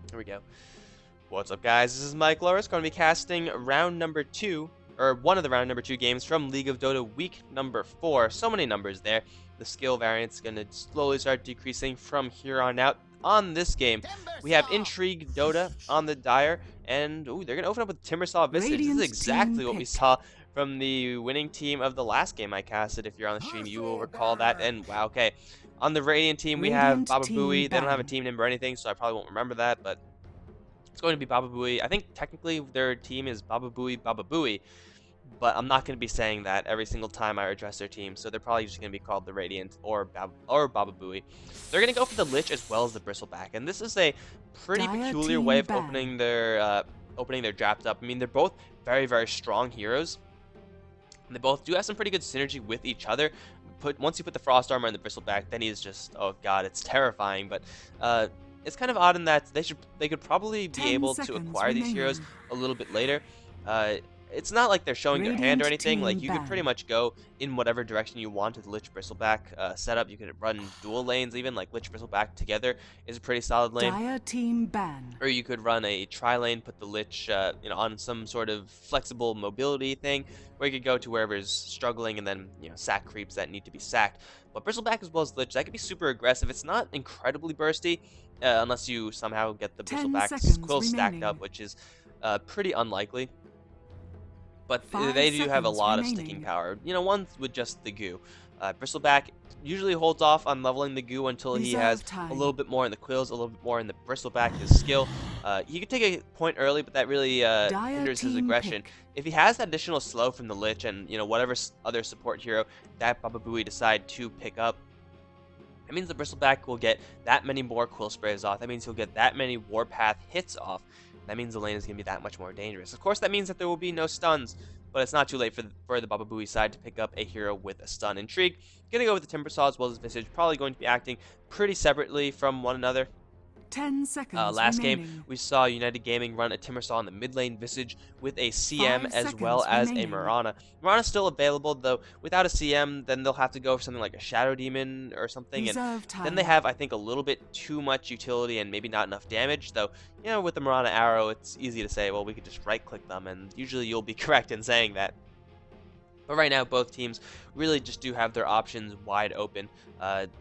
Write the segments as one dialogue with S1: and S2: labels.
S1: Here we go. What's up, guys? This is Mike Loris, going to be casting round number 2, or one of the round number 2 games from League of Dota week number 4. So many numbers there. The skill variance is going to slowly start decreasing from here on out. On this game, we have Intrigue Dota on the Dire, and ooh, they're going to open up with Timbersaw Visage. This is
S2: Radiant team
S1: exactly what we
S2: pick.
S1: saw from the winning team of the last game I casted. If you're on the stream, you will recall that. And wow, okay. On the Radiant team, we have
S2: Radiant
S1: Baba
S2: team
S1: Booey. They don't have a
S2: ban.
S1: team name or anything, so I probably won't remember that, but it's going to be Baba Booey. I think technically their team is Baba Booey, but I'm not going to be saying that every single time I address their team, so they're probably just going to be called the Radiant or Baba Booey. They're going to go for the Lich as well as the Bristleback, and this is a pretty
S2: Dire
S1: peculiar
S2: team
S1: way of
S2: ban.
S1: opening their draft up. I mean, they're both very, very strong heroes. And they both do have some pretty good synergy with each other. Once you put the Frost Armor in the Bristleback, then he's just, oh god, it's terrifying. But it's kind of odd in that they could probably be
S2: 10
S1: able to
S2: seconds
S1: acquire these heroes
S2: remaining.
S1: a little bit later. Uh, it's not like they're showing their hand or
S2: Radiant
S1: anything. Like,
S2: team
S1: you could pretty
S2: ban.
S1: much go in whatever direction you want with the Lich Bristleback setup. You could run dual lanes even, like Lich Bristleback together is a pretty solid lane.
S2: Dire team ban.
S1: Or you could run a tri-lane, put the Lich, on some sort of flexible mobility thing, where you could go to wherever's struggling and then, sack creeps that need to be sacked. But Bristleback as well as Lich, that could be super aggressive. It's not incredibly bursty, unless you somehow get the
S2: 10
S1: Bristleback's
S2: seconds
S1: quill stacked up,
S2: remaining.
S1: which is pretty unlikely. But
S2: 5
S1: they do have a
S2: seconds
S1: lot of sticking
S2: remaining.
S1: power. One with just the goo. Bristleback usually holds off on leveling the goo until he has
S2: Reserve
S1: a little
S2: time.
S1: bit more in the quills, a little bit more in the Bristleback, his skill. He could take a point early, but that really
S2: Dire
S1: hinders his
S2: team
S1: aggression.
S2: pick.
S1: If he has that additional slow from the Lich and whatever other support hero that Baba Booey decide to pick up, that means the Bristleback will get that many more Quill Sprays off. That means he'll get that many Warpath hits off. That means the lane is going to be that much more dangerous. Of course, that means that there will be no stuns, but it's not too late for the Baba Booey side to pick up a hero with a stun. Intrigue, going to go with the Timbersaw as well as Visage, probably going to be acting pretty separately from one another.
S2: 10 seconds
S1: Last game,
S2: remaining.
S1: we saw United Gaming run a Timbersaw in the mid lane Visage with a CM
S2: 5
S1: as well
S2: seconds
S1: as a
S2: remaining.
S1: Mirana. Mirana's still available, though without a CM, then they'll have to go for something like a Shadow Demon or something, and
S2: Reserve
S1: then they
S2: time.
S1: have, I think, a little bit too much utility and maybe not enough damage, though, with the Mirana arrow, it's easy to say, well, we could just right-click them, and usually you'll be correct in saying that. But right now, both teams really just do have their options wide open.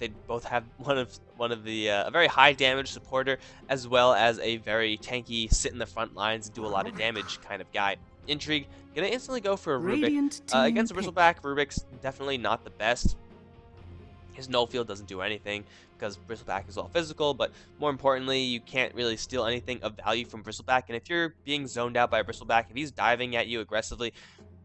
S1: They both have one of the a very high damage supporter as well as a very tanky sit in the front lines and do a lot of damage kind of guy. Intrigue gonna instantly go for a Rubik
S2: Radiant team
S1: against a
S2: pick.
S1: Bristleback. Rubik's definitely not the best. His null field doesn't do anything because Bristleback is all physical, but more importantly, you can't really steal anything of value from Bristleback. And if you're being zoned out by a Bristleback, if he's diving at you aggressively,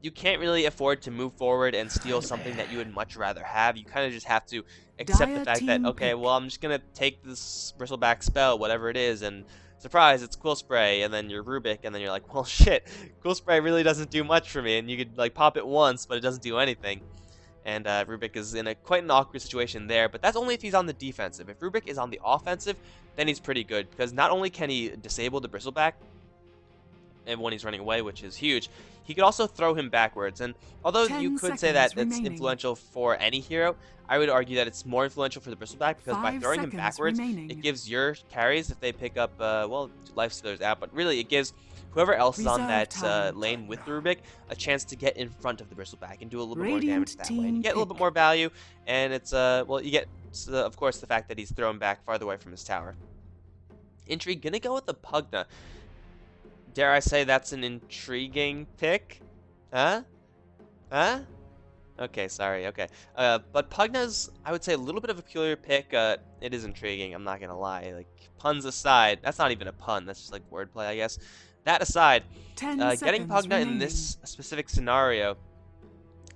S1: you can't really afford to move forward and steal something that you would much rather have. You kind of just have to accept the
S2: Dire
S1: fact that,
S2: team
S1: okay,
S2: pick.
S1: well, I'm just going to take this Bristleback spell, whatever it is, and surprise, it's Quill Spray, and then you're Rubik, and then you're like, well, shit, Quill Spray really doesn't do much for me, and you could, like, pop it once, but it doesn't do anything. And Rubik is in quite an awkward situation there, but that's only if he's on the defensive. If Rubik is on the offensive, then he's pretty good, because not only can he disable the Bristleback, and when he's running away, which is huge, he could also throw him backwards. And although you
S2: 10
S1: could say that
S2: seconds
S1: it's
S2: remaining.
S1: influential for any hero, I would argue that it's more influential for the Bristleback because by
S2: 5
S1: throwing him
S2: seconds
S1: backwards, it
S2: remaining.
S1: gives your carries, if they pick up, Lifestealers out, but really it gives whoever else is on
S2: Reserve
S1: that
S2: time.
S1: lane with the Rubik a chance to get in front of the Bristleback and do a little bit more damage
S2: Radiant
S1: that way. And you
S2: team
S1: get a little bit
S2: pick.
S1: more value, and it's, you get, of course, the fact that he's thrown back farther away from his tower. Intrigue, gonna go with the Pugna. Dare I say that's an intriguing pick? Huh? Huh? Okay, sorry, okay. But Pugna's, I would say, a little bit of a peculiar pick. It is intriguing, I'm not gonna lie. Like, puns aside, that's not even a pun, that's just like wordplay, I guess. That aside,
S2: 10
S1: getting
S2: seconds
S1: Pugna in
S2: remaining.
S1: this specific scenario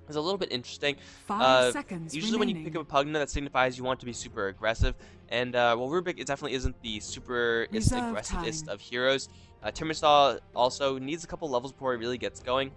S1: is a little bit interesting.
S2: 5 seconds
S1: Usually when you pick
S2: remaining.
S1: up a Pugna, that signifies you want to be super aggressive. And, well, Rubik it definitely isn't the superest
S2: Reserve
S1: aggressivest
S2: time.
S1: of heroes. Timbersaw also needs a couple levels before he really gets going.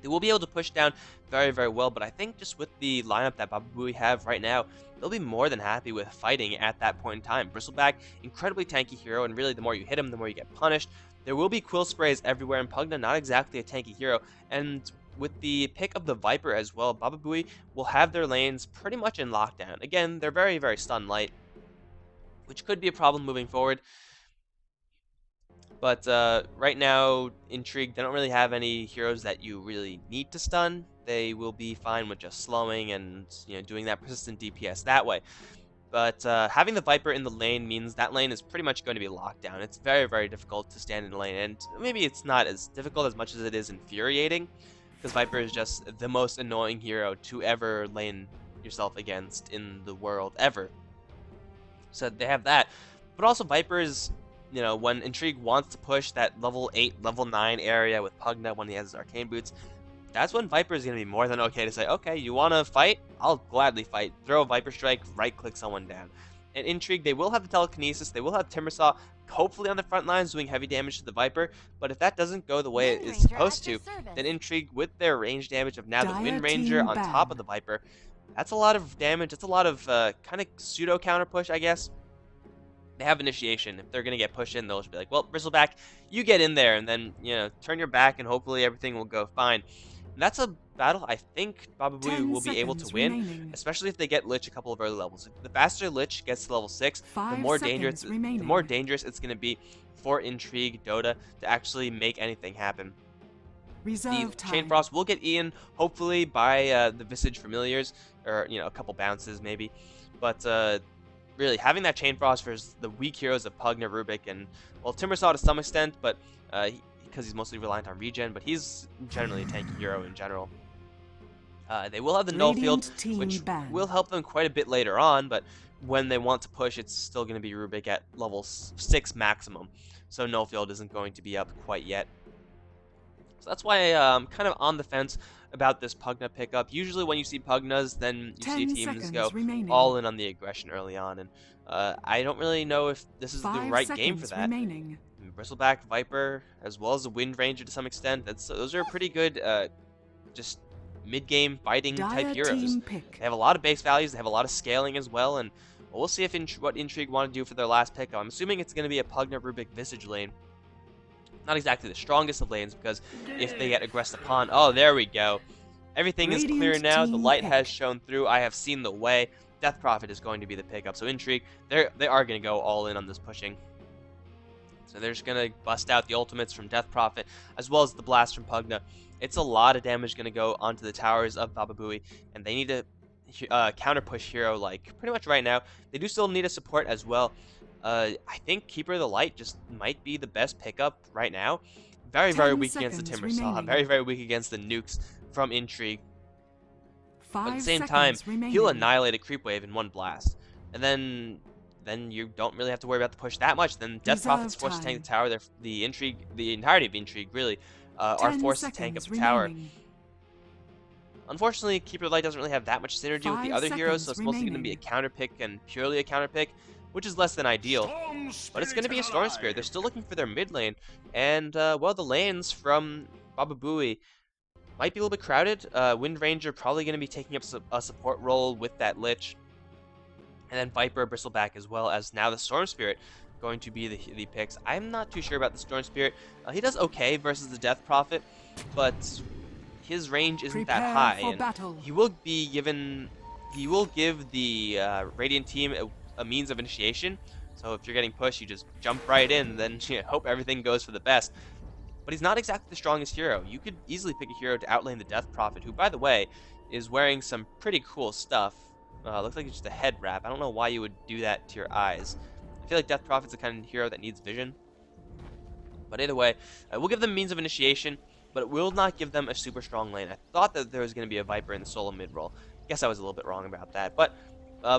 S1: They will be able to push down very, very well, but I think just with the lineup that Baba Booey have right now, they'll be more than happy with fighting at that point in time. Bristleback, incredibly tanky hero, and really the more you hit him, the more you get punished. There will be Quill Sprays everywhere, and Pugna not exactly a tanky hero, and with the pick of the Viper as well, Baba Booey will have their lanes pretty much in lockdown. Again, they're very, very stun light, which could be a problem moving forward. But right now, Intrigue, they don't really have any heroes that you really need to stun. They will be fine with just slowing and doing that persistent DPS that way. But having the Viper in the lane means that lane is pretty much going to be locked down. It's very, very difficult to stand in the lane, and maybe it's not as difficult as much as it is infuriating, because Viper is just the most annoying hero to ever lane yourself against in the world ever. So they have that, but also Viper is, when Intrigue wants to push that level 8, level 9 area with Pugna when he has his arcane boots, that's when Viper is going to be more than okay to say, okay, you want to fight? I'll gladly fight. Throw a Viper Strike, right-click someone down. And Intrigue, they will have the Telekinesis, they will have Timbersaw, hopefully on the front lines doing heavy damage to the Viper, but if that doesn't go the way it is supposed to, then Intrigue, with their range damage of now the Wind Ranger on top of the Viper, that's a lot of damage, that's a lot of kind of pseudo-counter push, I guess. They have initiation. If they're going to get pushed in, they'll just be like, well, Bristleback, you get in there, and then, turn your back, and hopefully everything will go fine. And that's a battle I think Baba Booey will be able to win, especially if they get Lich a couple of early levels. If the faster Lich gets to level 6, the more dangerous it's going to be for Intrigue Dota to actually make anything happen. The Chain Frost will get eaten, hopefully, by the Visage Familiars, or, a couple bounces maybe. But really, having that Chain Frost versus the weak heroes of Pugna, Rubik, and, well, Timbersaw to some extent, but because he's mostly reliant on regen, but he's generally a tanky hero in general. They will have the Null Field, which will help them quite a bit later on, but when they want to push, it's still going to be Rubik at level 6 maximum, so Null Field isn't going to be up quite yet. So that's why I'm kind of on the fence about this Pugna pickup. Usually when you see Pugnas, then you see teams go all in on the aggression early on, and I don't really know if this is the right game for that. Bristleback, Viper, as well as the Wind Ranger to some extent. Those are pretty good, just mid-game fighting type heroes. They have a lot of base values. They have a lot of scaling as well, and we'll see if what Intrigue want to do for their last pickup. I'm assuming it's going to be a Pugna Rubik Visage lane. Not exactly the strongest of lanes, because if they get aggressed upon, oh, there we go. Everything is clear now. The light has shown through. I have seen the way. Death Prophet is going to be the pickup. So Intrigue, they are going to go all in on this pushing. So they're just going to bust out the ultimates from Death Prophet, as well as the blast from Pugna. It's a lot of damage going to go onto the towers of Baba Booey, and they need a counter push hero like pretty much right now. They do still need a support as well. I think Keeper of the Light just might be the best pickup right now. Very, very weak against the Timbersaw. Very, very weak against the nukes from Intrigue. But at the same time, he'll annihilate a creep wave in one blast. And then you don't really have to worry about the push that much. Then Death Prophet's forced to tank the tower. The entirety of Intrigue really are forced to tank up the tower. Unfortunately, Keeper of the Light doesn't really have that much synergy with the other heroes, so it's mostly going to be a counter pick and purely a counter pick, which is less than ideal. But it's going to be a Storm Spirit. They're still looking for their mid lane, and well, the lanes from Baba Booey might be a little bit crowded. Wind Ranger probably going to be taking up a support role with that Lich, and then Viper, Bristleback, as well as now the Storm Spirit going to be the picks. I'm not too sure about the Storm Spirit. He does okay versus the Death Prophet, but his range isn't that high, and he will give the Radiant team a means of initiation. So if you're getting pushed, you just jump right in, then hope everything goes for the best. But he's not exactly the strongest hero. You could easily pick a hero to outlane the Death Prophet, who, by the way, is wearing some pretty cool stuff. Looks like it's just a head wrap. I don't know why you would do that to your eyes. I feel like Death Prophet's the kind of hero that needs vision. But either way, we'll give them means of initiation, but it will not give them a super strong lane. I thought that there was going to be a Viper in the solo mid role. Guess I was a little bit wrong about that. But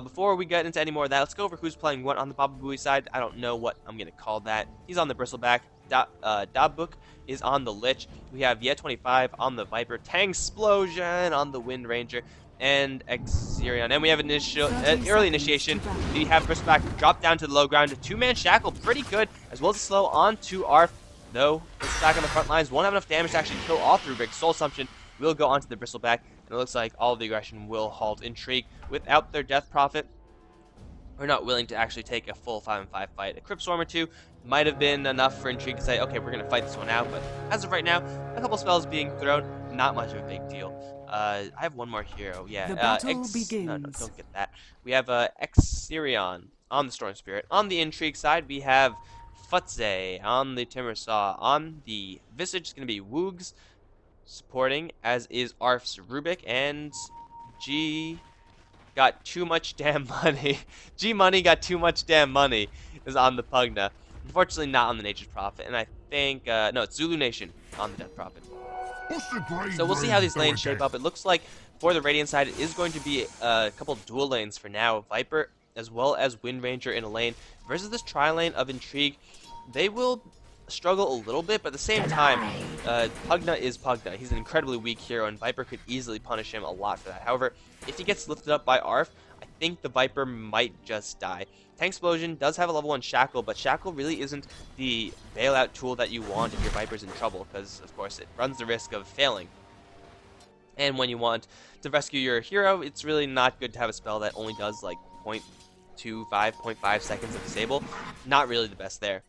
S1: before we get into any more of that, let's go over who's playing what on the Baba Booey side. I don't know what I'm going to call that. He's on the Bristleback. Dabuk is on the Lich. We have Yet25 on the Viper. Tangsplosion on the Wind Ranger. And Exerion. And we have early initiation. We have Bristleback drop down to the low ground. A two-man shackle, pretty good, as well as a slow on to Arf. Though, Bristleback on the front lines won't have enough damage to actually kill off Rubik. Soul Assumption will go onto the Bristleback, and it looks like all of the aggression will halt Intrigue without their Death Prophet. We're not willing to actually take a full 5-on-5 fight. A Crypt Swarm or two might have been enough for Intrigue to say, okay, we're going to fight this one out, but as of right now, a couple spells being thrown, not much of a big deal. I have one more hero. Yeah,
S2: the battle begins.
S1: No, don't get that. We have Exerion on the Storm Spirit. On the Intrigue side, we have Futze on the Timbersaw. On the Visage, it's going to be Woogs supporting, as is Arf's Rubik, and G got too much damn money. G Money got too much damn money is on the Pugna. Unfortunately, not on the Nature's Prophet, and I think, no, it's Zulu Nation on the Death Prophet. So we'll see how these lanes shape up. It looks like for the Radiant side, it is going to be a couple dual lanes for now. Viper as well as Wind Ranger in a lane versus this tri-lane of Intrigue. They will struggle a little bit, but at the same time, Pugna is Pugna. He's an incredibly weak hero, and Viper could easily punish him a lot for that. However, if he gets lifted up by Arf, I think the Viper might just die. Tank Explosion does have a level 1 Shackle, but Shackle really isn't the bailout tool that you want if your Viper's in trouble, because, of course, it runs the risk of failing. And when you want to rescue your hero, it's really not good to have a spell that only does, like, 0.25, 0.5 seconds of disable. Not really the best there.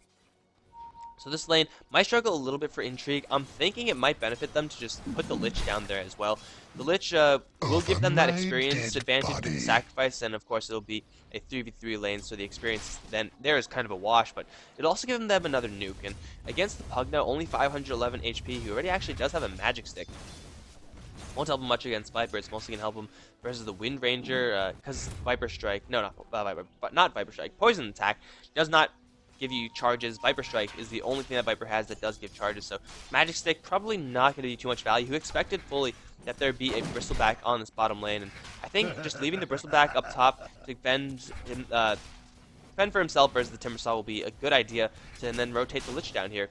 S1: So this lane might struggle a little bit for Intrigue. I'm thinking it might benefit them to just put the Lich down there as well. The Lich will give them that experience advantage with the sacrifice, and of course it'll be a 3v3 lane, so the experience then there is kind of a wash, but it'll also give them another nuke. And against the Pugna, only 511 HP, who already actually does have a magic stick. Won't help him much against Viper. It's mostly gonna help him versus the Wind Ranger, because Viper Strike, no, not Viper Strike, Poison Attack does not give you charges. Viper Strike is the only thing that Viper has that does give charges, so Magic Stick probably not going to be too much value. Who expected fully that there'd be a Bristleback on this bottom lane, and I think just leaving the Bristleback up top to fend for himself versus the Timbersaw will be a good idea, and then rotate the Lich down here.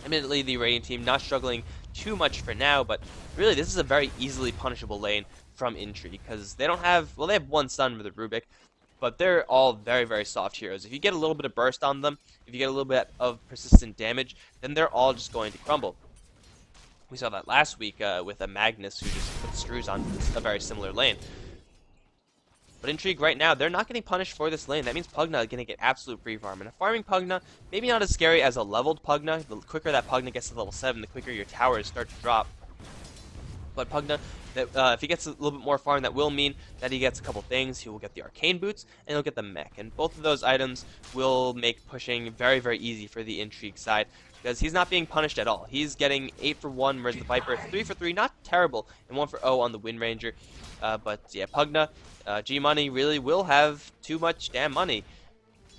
S1: Admittedly, the Radiant team not struggling too much for now, but really this is a very easily punishable lane from Intrigue, because they don't have, well, they have one stun for the Rubik, but they're all very, very soft heroes. If you get a little bit of burst on them, if you get a little bit of persistent damage, then they're all just going to crumble. We saw that last week with a Magnus who just put screws on a very similar lane. But Intrigue right now, they're not getting punished for this lane. That means Pugna is going to get absolute free farm. And a farming Pugna, maybe not as scary as a leveled Pugna. The quicker that Pugna gets to level 7, the quicker your towers start to drop. But Pugna, if he gets a little bit more farm, that will mean that he gets a couple things. He will get the Arcane Boots, and he'll get the Mech. And both of those items will make pushing very, very easy for the Intrigue side, because he's not being punished at all. He's getting 8 for 1, whereas the Viper 3 for 3, not terrible, and 1 for 0 on the Wind Ranger. But yeah, Pugna, G Money really will have too much damn money.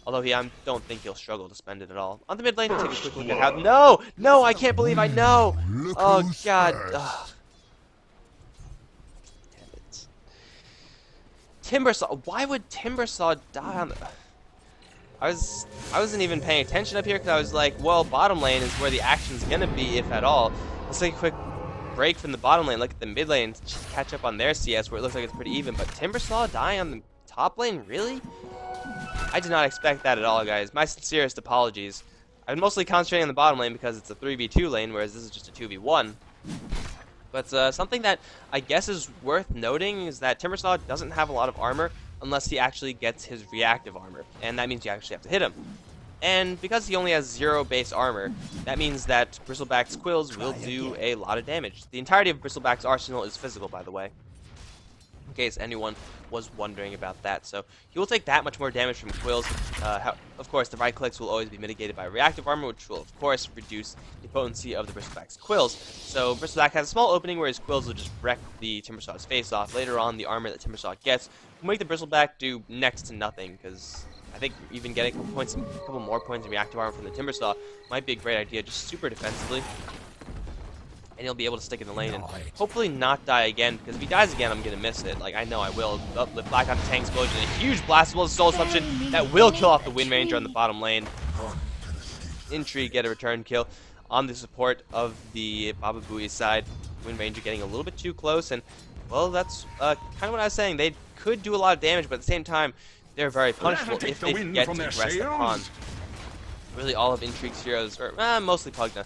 S1: Although I don't think he'll struggle to spend it at all. On the mid lane, take a quick look at how... No! No, I can't believe I know! Oh, God. Ugh. Timbersaw, why would Timbersaw die on the... I wasn't even paying attention up here because I was like, well, bottom lane is where the action's gonna be, if at all. Let's take a quick break from the bottom lane, look at the mid lane, just catch up on their CS where it looks like it's pretty even. But Timbersaw dying on the top lane, really? I did not expect that at all, guys. My sincerest apologies. I'm mostly concentrating on the bottom lane because it's a 3v2 lane, whereas this is just a 2v1. But something that I guess is worth noting is that Timbersaw doesn't have a lot of armor unless he actually gets his reactive armor, and that means you actually have to hit him. And because he only has 0 base armor, that means that Bristleback's Quills will do a lot of damage. The entirety of Bristleback's arsenal is physical, by the way, in case anyone was wondering about that. So he will take that much more damage from Quills. Of course, the right clicks will always be mitigated by reactive armor, which will, of course, reduce the potency of the Bristleback's Quills. So Bristleback has a small opening where his Quills will just wreck the Timbersaw's face off. Later on, the armor that Timbersaw gets will make the Bristleback do next to nothing, because I think even getting a couple more points in reactive armor from the Timbersaw might be a great idea, just super defensively. And he'll be able to stick in the lane and hopefully not die again, because if he dies again, I'm going to miss it. Like, I know I will. Oh, lift back on the Tank Explosion, a huge blastable Soul Assumption that will kill off the Wind Ranger on the bottom lane. Intrigue get a return kill on the support of the Baba Booey side. Wind Ranger getting a little bit too close, and, well, that's kind of what I was saying. They could do a lot of damage, but at the same time, they're very punishable if they get aggressive upon. Really, all of Intrigue's heroes, or mostly Pugna,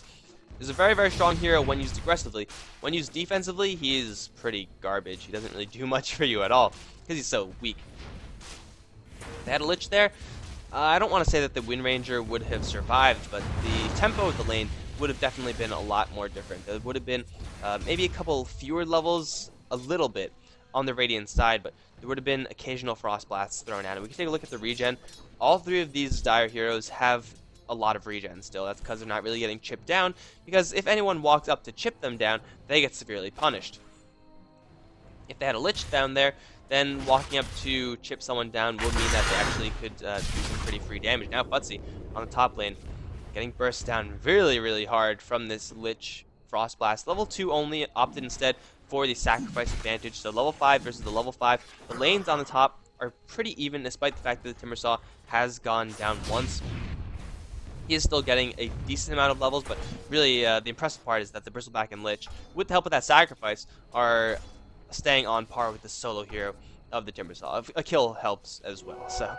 S1: is a very, very strong hero when used aggressively. When used defensively, he is pretty garbage. He doesn't really do much for you at all, because he's so weak. They had a Lich there. I don't want to say that the Wind Ranger would have survived, but the tempo of the lane would have definitely been a lot more different. There would have been maybe a couple fewer levels, a little bit, on the Radiant side, but there would have been occasional Frost Blasts thrown at it. We can take a look at the regen. All 3 of these Dire heroes have a lot of regen still. That's because they're not really getting chipped down, because if anyone walks up to chip them down, they get severely punished. If they had a Lich down there, then walking up to chip someone down would mean that they actually could do some pretty free damage. Now Futzi on the top lane, getting burst down really hard from this Lich Frost Blast. Level 2 only, opted instead for the sacrifice advantage. So level 5 versus the level 5. The lanes on the top are pretty even, despite the fact that the Timbersaw has gone down once. He is still getting a decent amount of levels, but really the impressive part is that the Bristleback and Lich, with the help of that sacrifice, are staying on par with the solo hero of the Timbersaw. A kill helps as well, so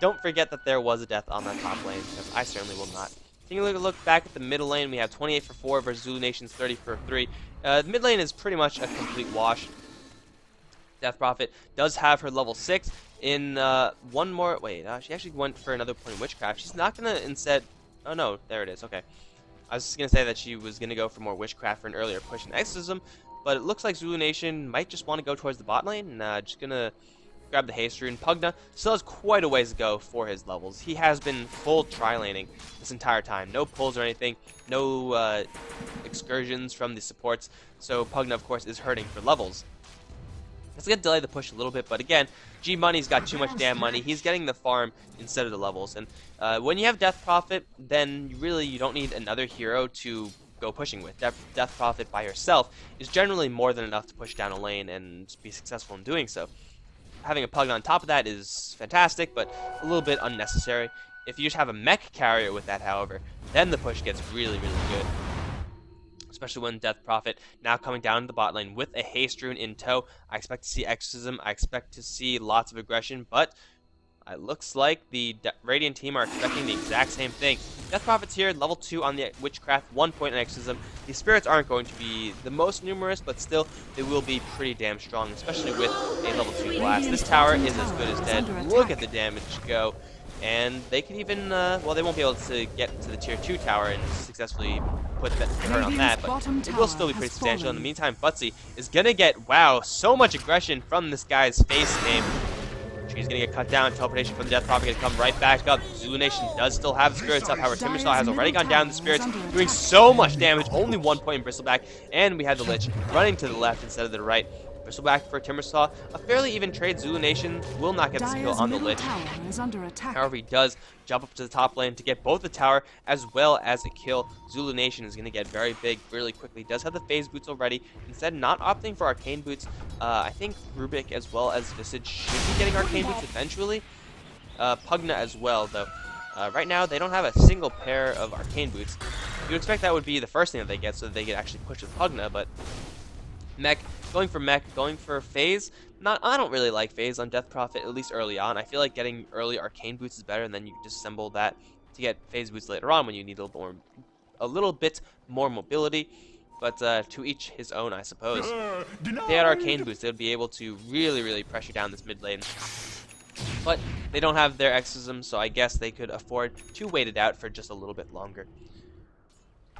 S1: don't forget that there was a death on that top lane, because I certainly will not. Taking a look back at the middle lane, we have 28 for 4 versus Zulu Nation's 30 for 3. The mid lane is pretty much a complete wash. Death Prophet does have her level 6 in one more. Wait, she actually went for another point in Witchcraft. She's not gonna instead. Oh no, there it is. Okay, I was just gonna say that she was gonna go for more Witchcraft for an earlier push in Exorcism, but it looks like Zulu Nation might just want to go towards the bot lane. Just gonna grab the Haste Rune. Pugna still has quite a ways to go for his levels. He has been full tri-laning this entire time. No pulls or anything, no excursions from the supports, so Pugna, of course, is hurting for levels. It's going to delay the push a little bit, but again, G-Money's got too much damn money. He's getting the farm instead of the levels, and when you have Death Prophet, then you don't need another hero to go pushing with. Death Prophet by herself is generally more than enough to push down a lane and be successful in doing so. Having a Pugna on top of that is fantastic, but a little bit unnecessary. If you just have a mech carrier with that, however, then the push gets really good. Especially when Death Prophet now coming down to the bot lane with a Haste Rune in tow. I expect to see Exorcism. I expect to see lots of aggression, but it looks like the Radiant team are expecting the exact same thing. Death Prophet's here, level 2 on the Witchcraft, 1 point in Exorcism. The spirits aren't going to be the most numerous, but still, they will be pretty damn strong, especially with a level 2 blast. This tower is as good as dead. Look at the damage go. And they can even, well, they won't be able to get to the tier 2 tower and successfully put the hurt on that, but it will still be pretty substantial. In the meantime, Futzi is gonna get, wow, so much aggression from this guy's face name. She's gonna get cut down. Teleportation from the Death Prophet gonna come right back up. Zulu Nation does still have the spirits up. However, Timbersaw has already gone down the spirits, doing so much damage. Only 1 point in Bristleback, and we had the Lich running to the left instead of the right. Bristleback for Timbersaw. A fairly even trade. Zulu Nation will not get the skill on the Lich. However, he does jump up to the top lane to get both the tower as well as a kill. Zulu Nation is going to get very big really quickly. Does have the phase boots already. Instead, not opting for arcane boots. I think Rubik as well as Visage should be getting arcane boots eventually. Pugna as well, though. Right now, they don't have a single pair of arcane boots. You'd expect that would be the first thing that they get so that they could actually push with Pugna, but Mech, going for phase. I don't really like phase on Death Prophet, at least early on. I feel like getting early arcane boots is better, and then you can disassemble that to get phase boots later on when you need a little bit more mobility. But to each his own, I suppose. If they had arcane boots, they would be able to really pressure down this mid lane. But they don't have their Exorcism, so I guess they could afford to wait it out for just a little bit longer.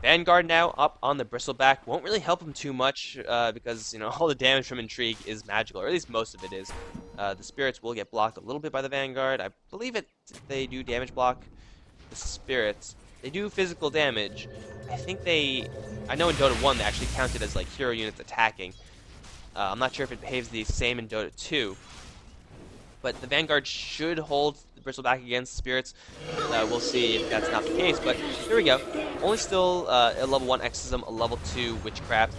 S1: Vanguard now up on the Bristleback. Won't really help him too much because, you know, all the damage from Intrigue is magical, or at least most of it is. The spirits will get blocked a little bit by the Vanguard. I believe they do damage block. The spirits, they do physical damage. I know in Dota 1 they actually counted as like hero units attacking. I'm not sure if it behaves the same in Dota 2. But the Vanguard should hold the Bristleback against spirits. We'll see if that's not the case, but here we go. Only still a level 1 Exorcism, a level 2 Witchcraft.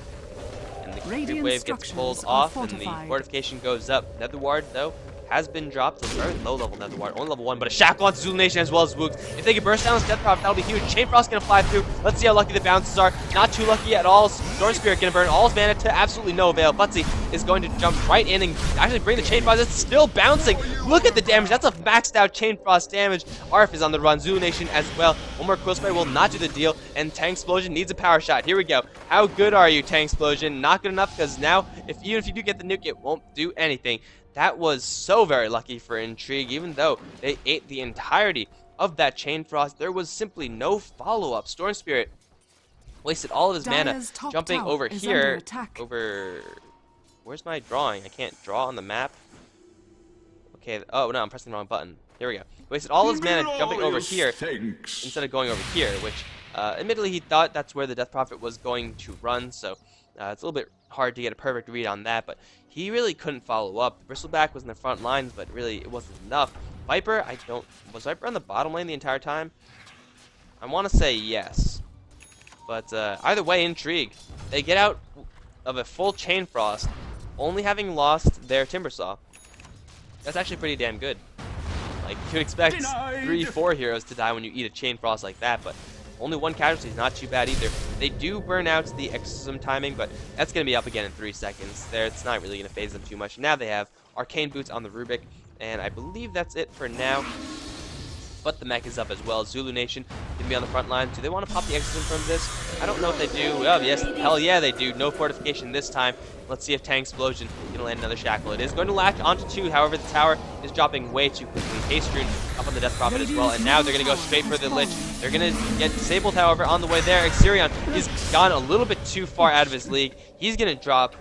S1: And the creep wave gets pulled off, and the fortification goes up. Netherward, though, has been dropped. It's a very low level Netherward, only level 1, but a shackle onto Zulu Nation as well as Woogs. If they can burst down this Death Prophet, that'll be huge. Chain Frost gonna fly through. Let's see how lucky the bounces are. Not too lucky at all. Storm Spirit gonna burn all his mana to absolutely no avail. Futzi is going to jump right in and actually bring the Chain Frost. It's still bouncing. Look at the damage. That's a maxed out Chain Frost damage. Arf is on the run. Zulu Nation as well. One more Quill Spray will not do the deal, and Tank Explosion needs a power shot. Here we go. How good are you, Tank Explosion? Not good enough, because now, even if you do get the nuke, it won't do anything. That was so very lucky for Intrigue, even though they ate the entirety of that Chain Frost. There was simply no follow-up. Storm Spirit wasted all of his mana jumping over here. Where's my drawing? I can't draw on the map. Okay, oh no, I'm pressing the wrong button. Here we go. Wasted all his mana jumping over here instead of going over here, which admittedly he thought that's where the Death Prophet was going to run, so it's a little bit hard to get a perfect read on that, but he really couldn't follow up. Bristleback was in the front lines, but really it wasn't enough. Viper, was Viper on the bottom lane the entire time? I want to say yes. But either way, Intrigue. They get out of a full Chain Frost, only having lost their Timbersaw. That's actually pretty damn good. Like, you would expect 3-4 heroes to die when you eat a Chain Frost like that, but only one casualty is not too bad either. They do burn out the Exorcism timing, but that's going to be up again in 3 seconds. It's not really going to phase them too much. Now they have Arcane Boots on the Rubik, and I believe that's it for now. But the mech is up as well. Zulu Nation going to be on the front line. Do they want to pop the Exorcism from this? I don't know if they do. Oh, yes. Hell yeah, they do. No fortification this time. Let's see if Tang Explosion can land another Shackle. It is going to latch onto 2. However, the tower is dropping way too quickly. Haste Rune up on the Death Prophet as well. And now they're going to go straight for the Lich. They're going to get disabled, however, on the way there. Exerion is gone a little bit too far out of his league. He's going to drop,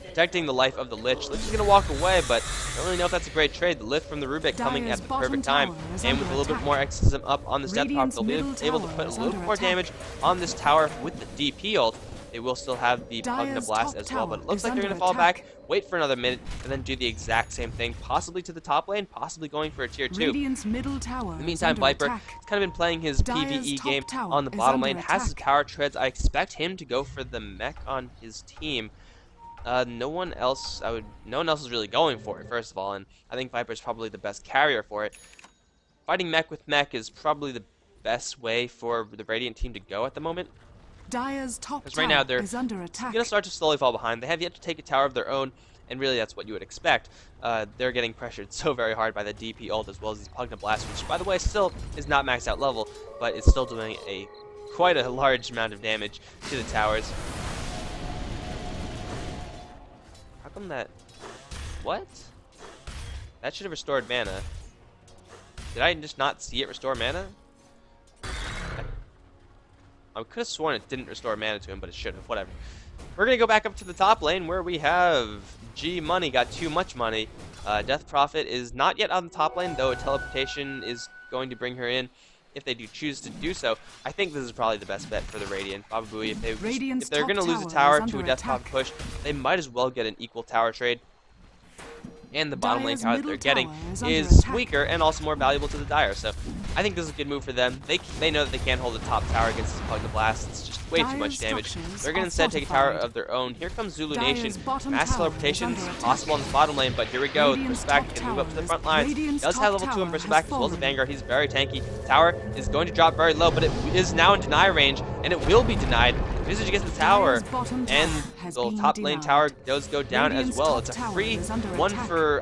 S1: protecting the life of the Lich. Lich is going to walk away, but I don't really know if that's a great trade. The lift from the Rubik coming at the perfect time, and with a little bit more Exorcism up on this Death Prophet, they'll be able to put a little more damage on this tower with the DP ult. They will still have the Pugna Blast as well, but it looks like they're going to fall back, wait for another minute, and then do the exact same thing, possibly to the top lane, possibly going for a tier 2. In the meantime, Viper has kind of been playing his PvE game on the bottom lane, has his power treads. I expect him to go for the mech on his team. No one else is really going for it, first of all, and I think Viper's probably the best carrier for it. Fighting mech with mech is probably the best way for the Radiant team to go at the moment. Because right now they're going to start to slowly fall behind. They have yet to take a tower of their own, and really that's what you would expect. They're getting pressured so very hard by the DP ult as well as these Pugna Blast, which, by the way, still is not maxed out level, but it's still doing quite a large amount of damage to the towers. How come that... What? That should have restored mana. Did I just not see it restore mana? I could have sworn it didn't restore mana to him, but it should have. Whatever. We're going to go back up to the top lane where we have G Money got too much money. Death Prophet is not yet on the top lane, though a teleportation is going to bring her in if they do choose to do so. I think this is probably the best bet for the Radiant. Probably if they're going to lose a tower to a Death Prophet push, they might as well get an equal tower trade. And the bottom lane tower that they're getting is weaker and also more valuable to the Dire. So I think this is a good move for them. They know that they can't hold the top tower against this Pugna Blast. It's just way too much damage. They're going to instead take a tower of their own. Here comes Zulu Nation. Mass teleportation is possible on the bottom lane, but here we go. Bristleback can move up to the front lines. Does have level 2 on Bristleback as well as the Vanguard. He's very tanky. Tower is going to drop very low, but it is now in deny range, and it will be denied. Visage gets the tower, and the top lane tower does go down as well. It's a free one for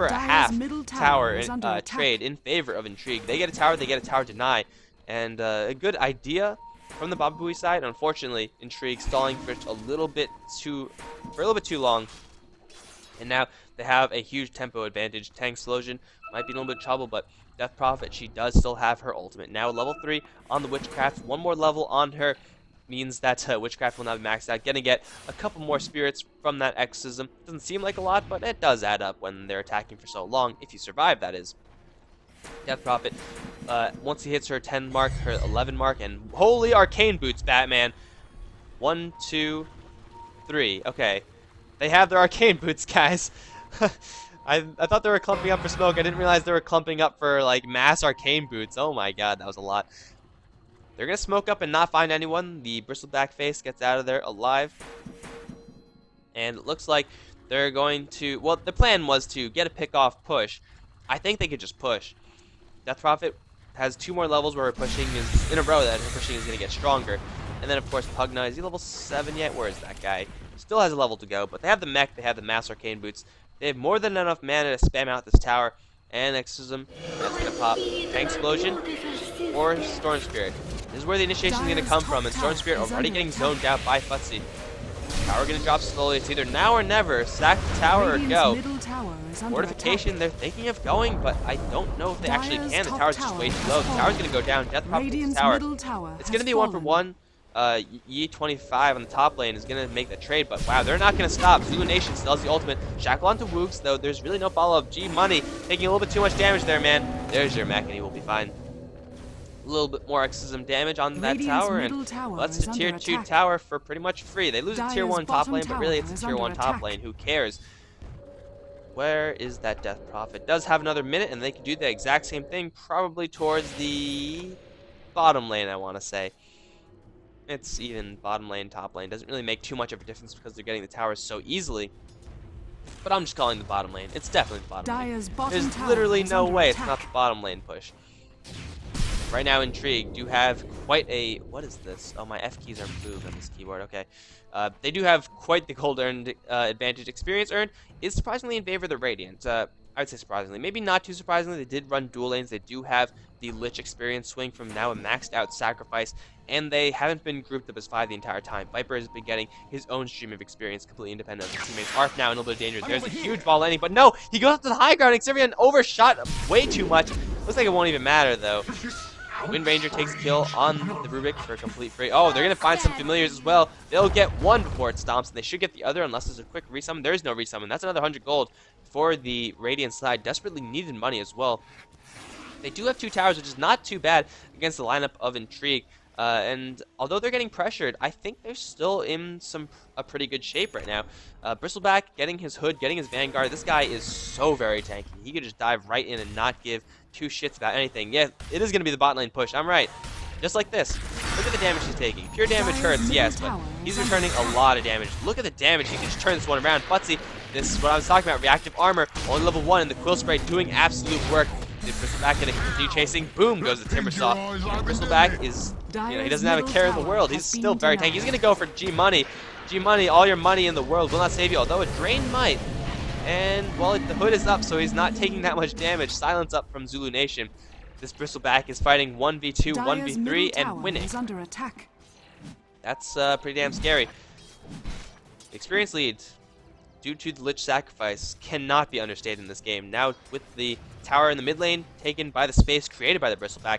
S1: a half tower trade in favor of Intrigue. They get a tower deny, and a good idea from the Baba Booey side. Unfortunately, Intrigue stalling for a little bit too long, and now they have a huge tempo advantage. Tang Explosion might be in a little bit of trouble, but Death Prophet, she does still have her ultimate. Now level 3 on the Witchcraft, one more level on her means that Witchcraft will not be maxed out. Gonna get a couple more spirits from that Exorcism. Doesn't seem like a lot, but it does add up when they're attacking for so long, if you survive, that is. Death Prophet, once he hits her 10 mark, her 11 mark, and holy Arcane Boots, Batman. 1, 2, 3. Okay. They have their Arcane Boots, guys. I thought they were clumping up for smoke. I didn't realize they were clumping up for, like, mass Arcane Boots. Oh my god, that was a lot. They're going to smoke up and not find anyone. The Bristleback face gets out of there alive. And it looks like they're going to... Well, the plan was to get a pick-off push. I think they could just push. Death Prophet has 2 more levels where her pushing is... In a row that her pushing is going to get stronger. And then, of course, Pugna. Is he level 7 yet? Where is that guy? Still has a level to go. But they have the mech. They have the Mass Arcane Boots. They have more than enough mana to spam out this tower. And Exorcism. That's going to pop. Tank Explosion. Or Storm Spirit. This is where the initiation is going to come from, and Storm Spirit already getting zoned out by Futzi. Tower going to drop slowly. It's either now or never. Sack the tower or go. Fortification, they're thinking of going, but I don't know if they actually can. The tower's just way too low. The tower's going to go down. Death Prophet takes the tower. It's going to be 1 for 1. Yi25 on the top lane is going to make the trade, but wow, they're not going to stop. Zulu Nation still has the ultimate. Shackle onto Woogs, though there's really no follow-up. G Money taking a little bit too much damage there, man. There's your mech, and he will be fine. A little bit more exorcism damage on that tower, and that's the tier 2 tower for pretty much free. They lose a tier 1 top lane, but really it's a tier 1 top lane. Who cares? Where is that Death Prophet? Does have another minute, and they can do the exact same thing, probably towards the bottom lane, I want to say. It's even bottom lane, top lane. Doesn't really make too much of a difference because they're getting the towers so easily. But I'm just calling the bottom lane. It's definitely the bottom lane. There's literally no way it's not the bottom lane push. Right now, Intrigue do have quite a... What is this? Oh, my F keys are moved on this keyboard. Okay. They do have quite the gold earned advantage. Experience earned is surprisingly in favor of the Radiant. I would say surprisingly. Maybe not too surprisingly. They did run dual lanes. They do have the Lich experience swing from now a maxed out Sacrifice. And they haven't been grouped up as 5 the entire time. Viper has been getting his own stream of experience completely independent of his teammates. Arth now in a little bit of danger. There's a huge ball landing, but no! He goes up to the high ground. Xavier overshot way too much. Looks like it won't even matter, though. Wind Ranger takes a kill on the Rubik for a complete free. Oh, they're going to find some familiars as well. They'll get one before it stomps, and they should get the other unless there's a quick resummon. There is no resummon. That's another 100 gold for the Radiant side. Desperately needed money as well. They do have 2 towers, which is not too bad against the lineup of Intrigue. And although they're getting pressured, I think they're still in a pretty good shape right now. Bristleback getting his hood, getting his Vanguard. This guy is so very tanky. He could just dive right in and not give 2 shits about anything. Yeah, it is going to be the bot lane push. I'm right. Just like this. Look at the damage he's taking. Pure damage hurts, yes, but he's returning a lot of damage. Look at the damage. He can just turn this one around. Futsy, this is what I was talking about. Reactive armor, only level 1, and the Quill Spray doing absolute work. Bristleback going to continue chasing. Boom goes the Timbersaw. Bristleback is, he doesn't have a care in the world. He's still very tanky. He's going to go for G Money. G Money, all your money in the world will not save you, although a drain might. And, well, the hood is up, so he's not taking that much damage. Silence up from Zulu Nation. This Bristleback is fighting 1v2, 1v3, and winning. That's pretty damn scary. Experience lead, due to the Lich Sacrifice, cannot be understated in this game. Now, with the tower in the mid lane taken by the space created by the Bristleback,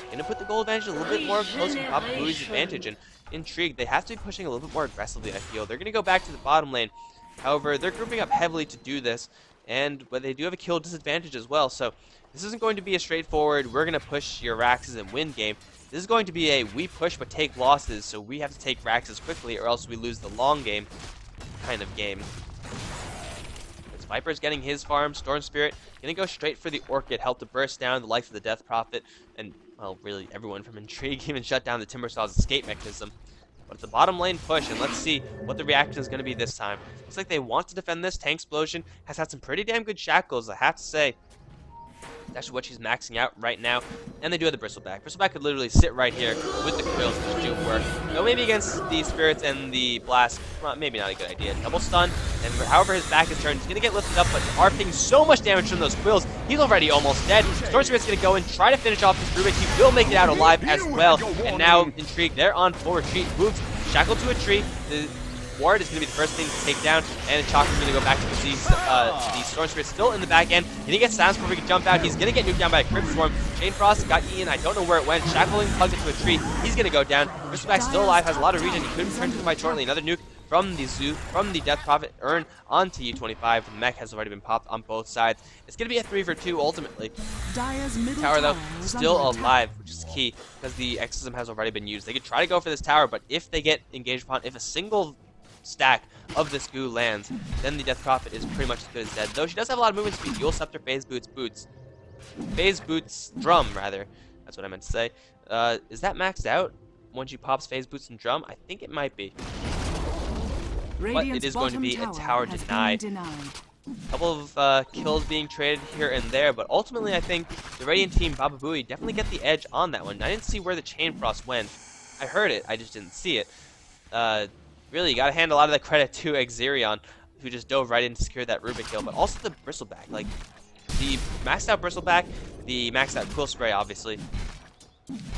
S1: going to put the goal advantage a little bit more close to Papa Booey's advantage. And Intrigue, they have to be pushing a little bit more aggressively, I feel. They're going to go back to the bottom lane. However, they're grouping up heavily to do this, but they do have a kill disadvantage as well. So this isn't going to be a straightforward, we're going to push your Raxes and win game. This is going to be a we push but take losses, so we have to take Raxes quickly or else we lose the long game kind of game. As Viper's getting his farm, Storm Spirit going to go straight for the Orchid, help to burst down the life of the Death Prophet, and, well, really everyone from Intrigue, even shut down the Timbersaw's escape mechanism. But it's a bottom lane push, and let's see what the reaction is going to be this time. Looks like they want to defend this. Tank Explosion has had some pretty damn good shackles, I have to say. That's actually what she's maxing out right now. And they do have the Bristleback. Bristleback could literally sit right here with the quills and just do work. Though maybe against the Spirits and the Blast, well, maybe not a good idea. Double stun, and however his back is turned, he's going to get lifted up, but ARPing so much damage from those quills, he's already almost dead. Storm Spirit's going to go in, try to finish off this Rubik. He will make it out alive as well. And now, Intrigue, they're on full retreat. Moves shackled to a tree. The Ward is going to be the first thing to take down, and Chaka's going to go back to the Storm Spirit still in the back end. And he gets silenced before he can jump out. He's going to get nuked down by a Crypt Swarm. Chain Frost got eaten. I don't know where it went. Shackling plugged into a tree. He's going to go down. Bristleback still alive, has a lot of regen. He could return to the fight shortly. Another nuke from the Death Prophet earned onto U25. The mech has already been popped on both sides. It's going to be a 3-for-2 ultimately. Tower, though, still alive, which is key because the Exorcism has already been used. They could try to go for this tower, but if they get engaged upon, if a single stack of this goo lands, then the Death Prophet is pretty much as good as dead. Though she does have a lot of movement speed. Dual Scepter, Phase Boots, Drum, rather. That's what I meant to say. Is that maxed out when she pops Phase Boots and Drum? I think it might be. But it is going to be a tower denied. A couple of kills being traded here and there, but ultimately I think the Radiant team, Baba Booey, definitely get the edge on that one. I didn't see where the Chain Frost went. I heard it, I just didn't see it. Really, you gotta hand a lot of the credit to Xerion, who just dove right in to secure that Rubik kill, but also the Bristleback. Like, the maxed out Bristleback, the maxed out Quill Spray, obviously,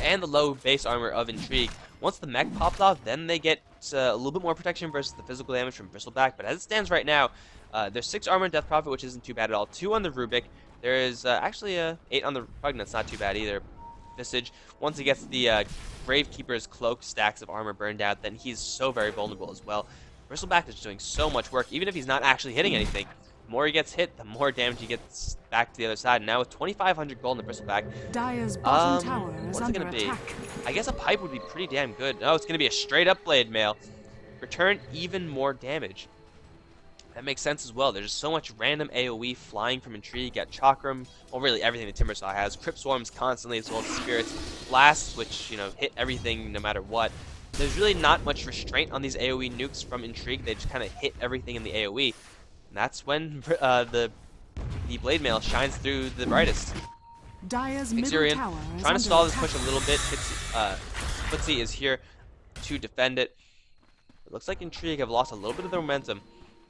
S1: and the low base armor of Intrigue. Once the mech pops off, then they get a little bit more protection versus the physical damage from Bristleback, but as it stands right now, there's 6 armor and Death Prophet, which isn't too bad at all. 2 on the Rubik. There is actually 8 on the Repugnance, not too bad either. Visage. Once he gets the Gravekeeper's cloak stacks of armor burned out, then he's so very vulnerable as well. Bristleback is doing so much work, even if he's not actually hitting anything. The more he gets hit, the more damage he gets back to the other side. And now with 2,500 gold in the Bristleback,
S2: Dire's bottom tower is
S1: what's it
S2: under
S1: gonna be?
S2: attack.
S1: I guess a pipe would be pretty damn good. No, it's gonna be a straight up blade mail. Return even more damage. That makes sense as well. There's just so much random AoE flying from Intrigue. You got Chakram, well, really everything that Timbersaw has. Crypt Swarms constantly, as well as Spirits. Blasts, which, you know, hit everything no matter what. There's really not much restraint on these AoE nukes from Intrigue. They just kind of hit everything in the AoE. And that's when the Blade Mail shines through the brightest.
S2: Dire's middle
S1: Xurian
S2: tower is
S1: trying to
S2: under
S1: stall this
S2: attack.
S1: push a little bit. Footsie is here to defend it. It looks like Intrigue have lost a little bit of their momentum.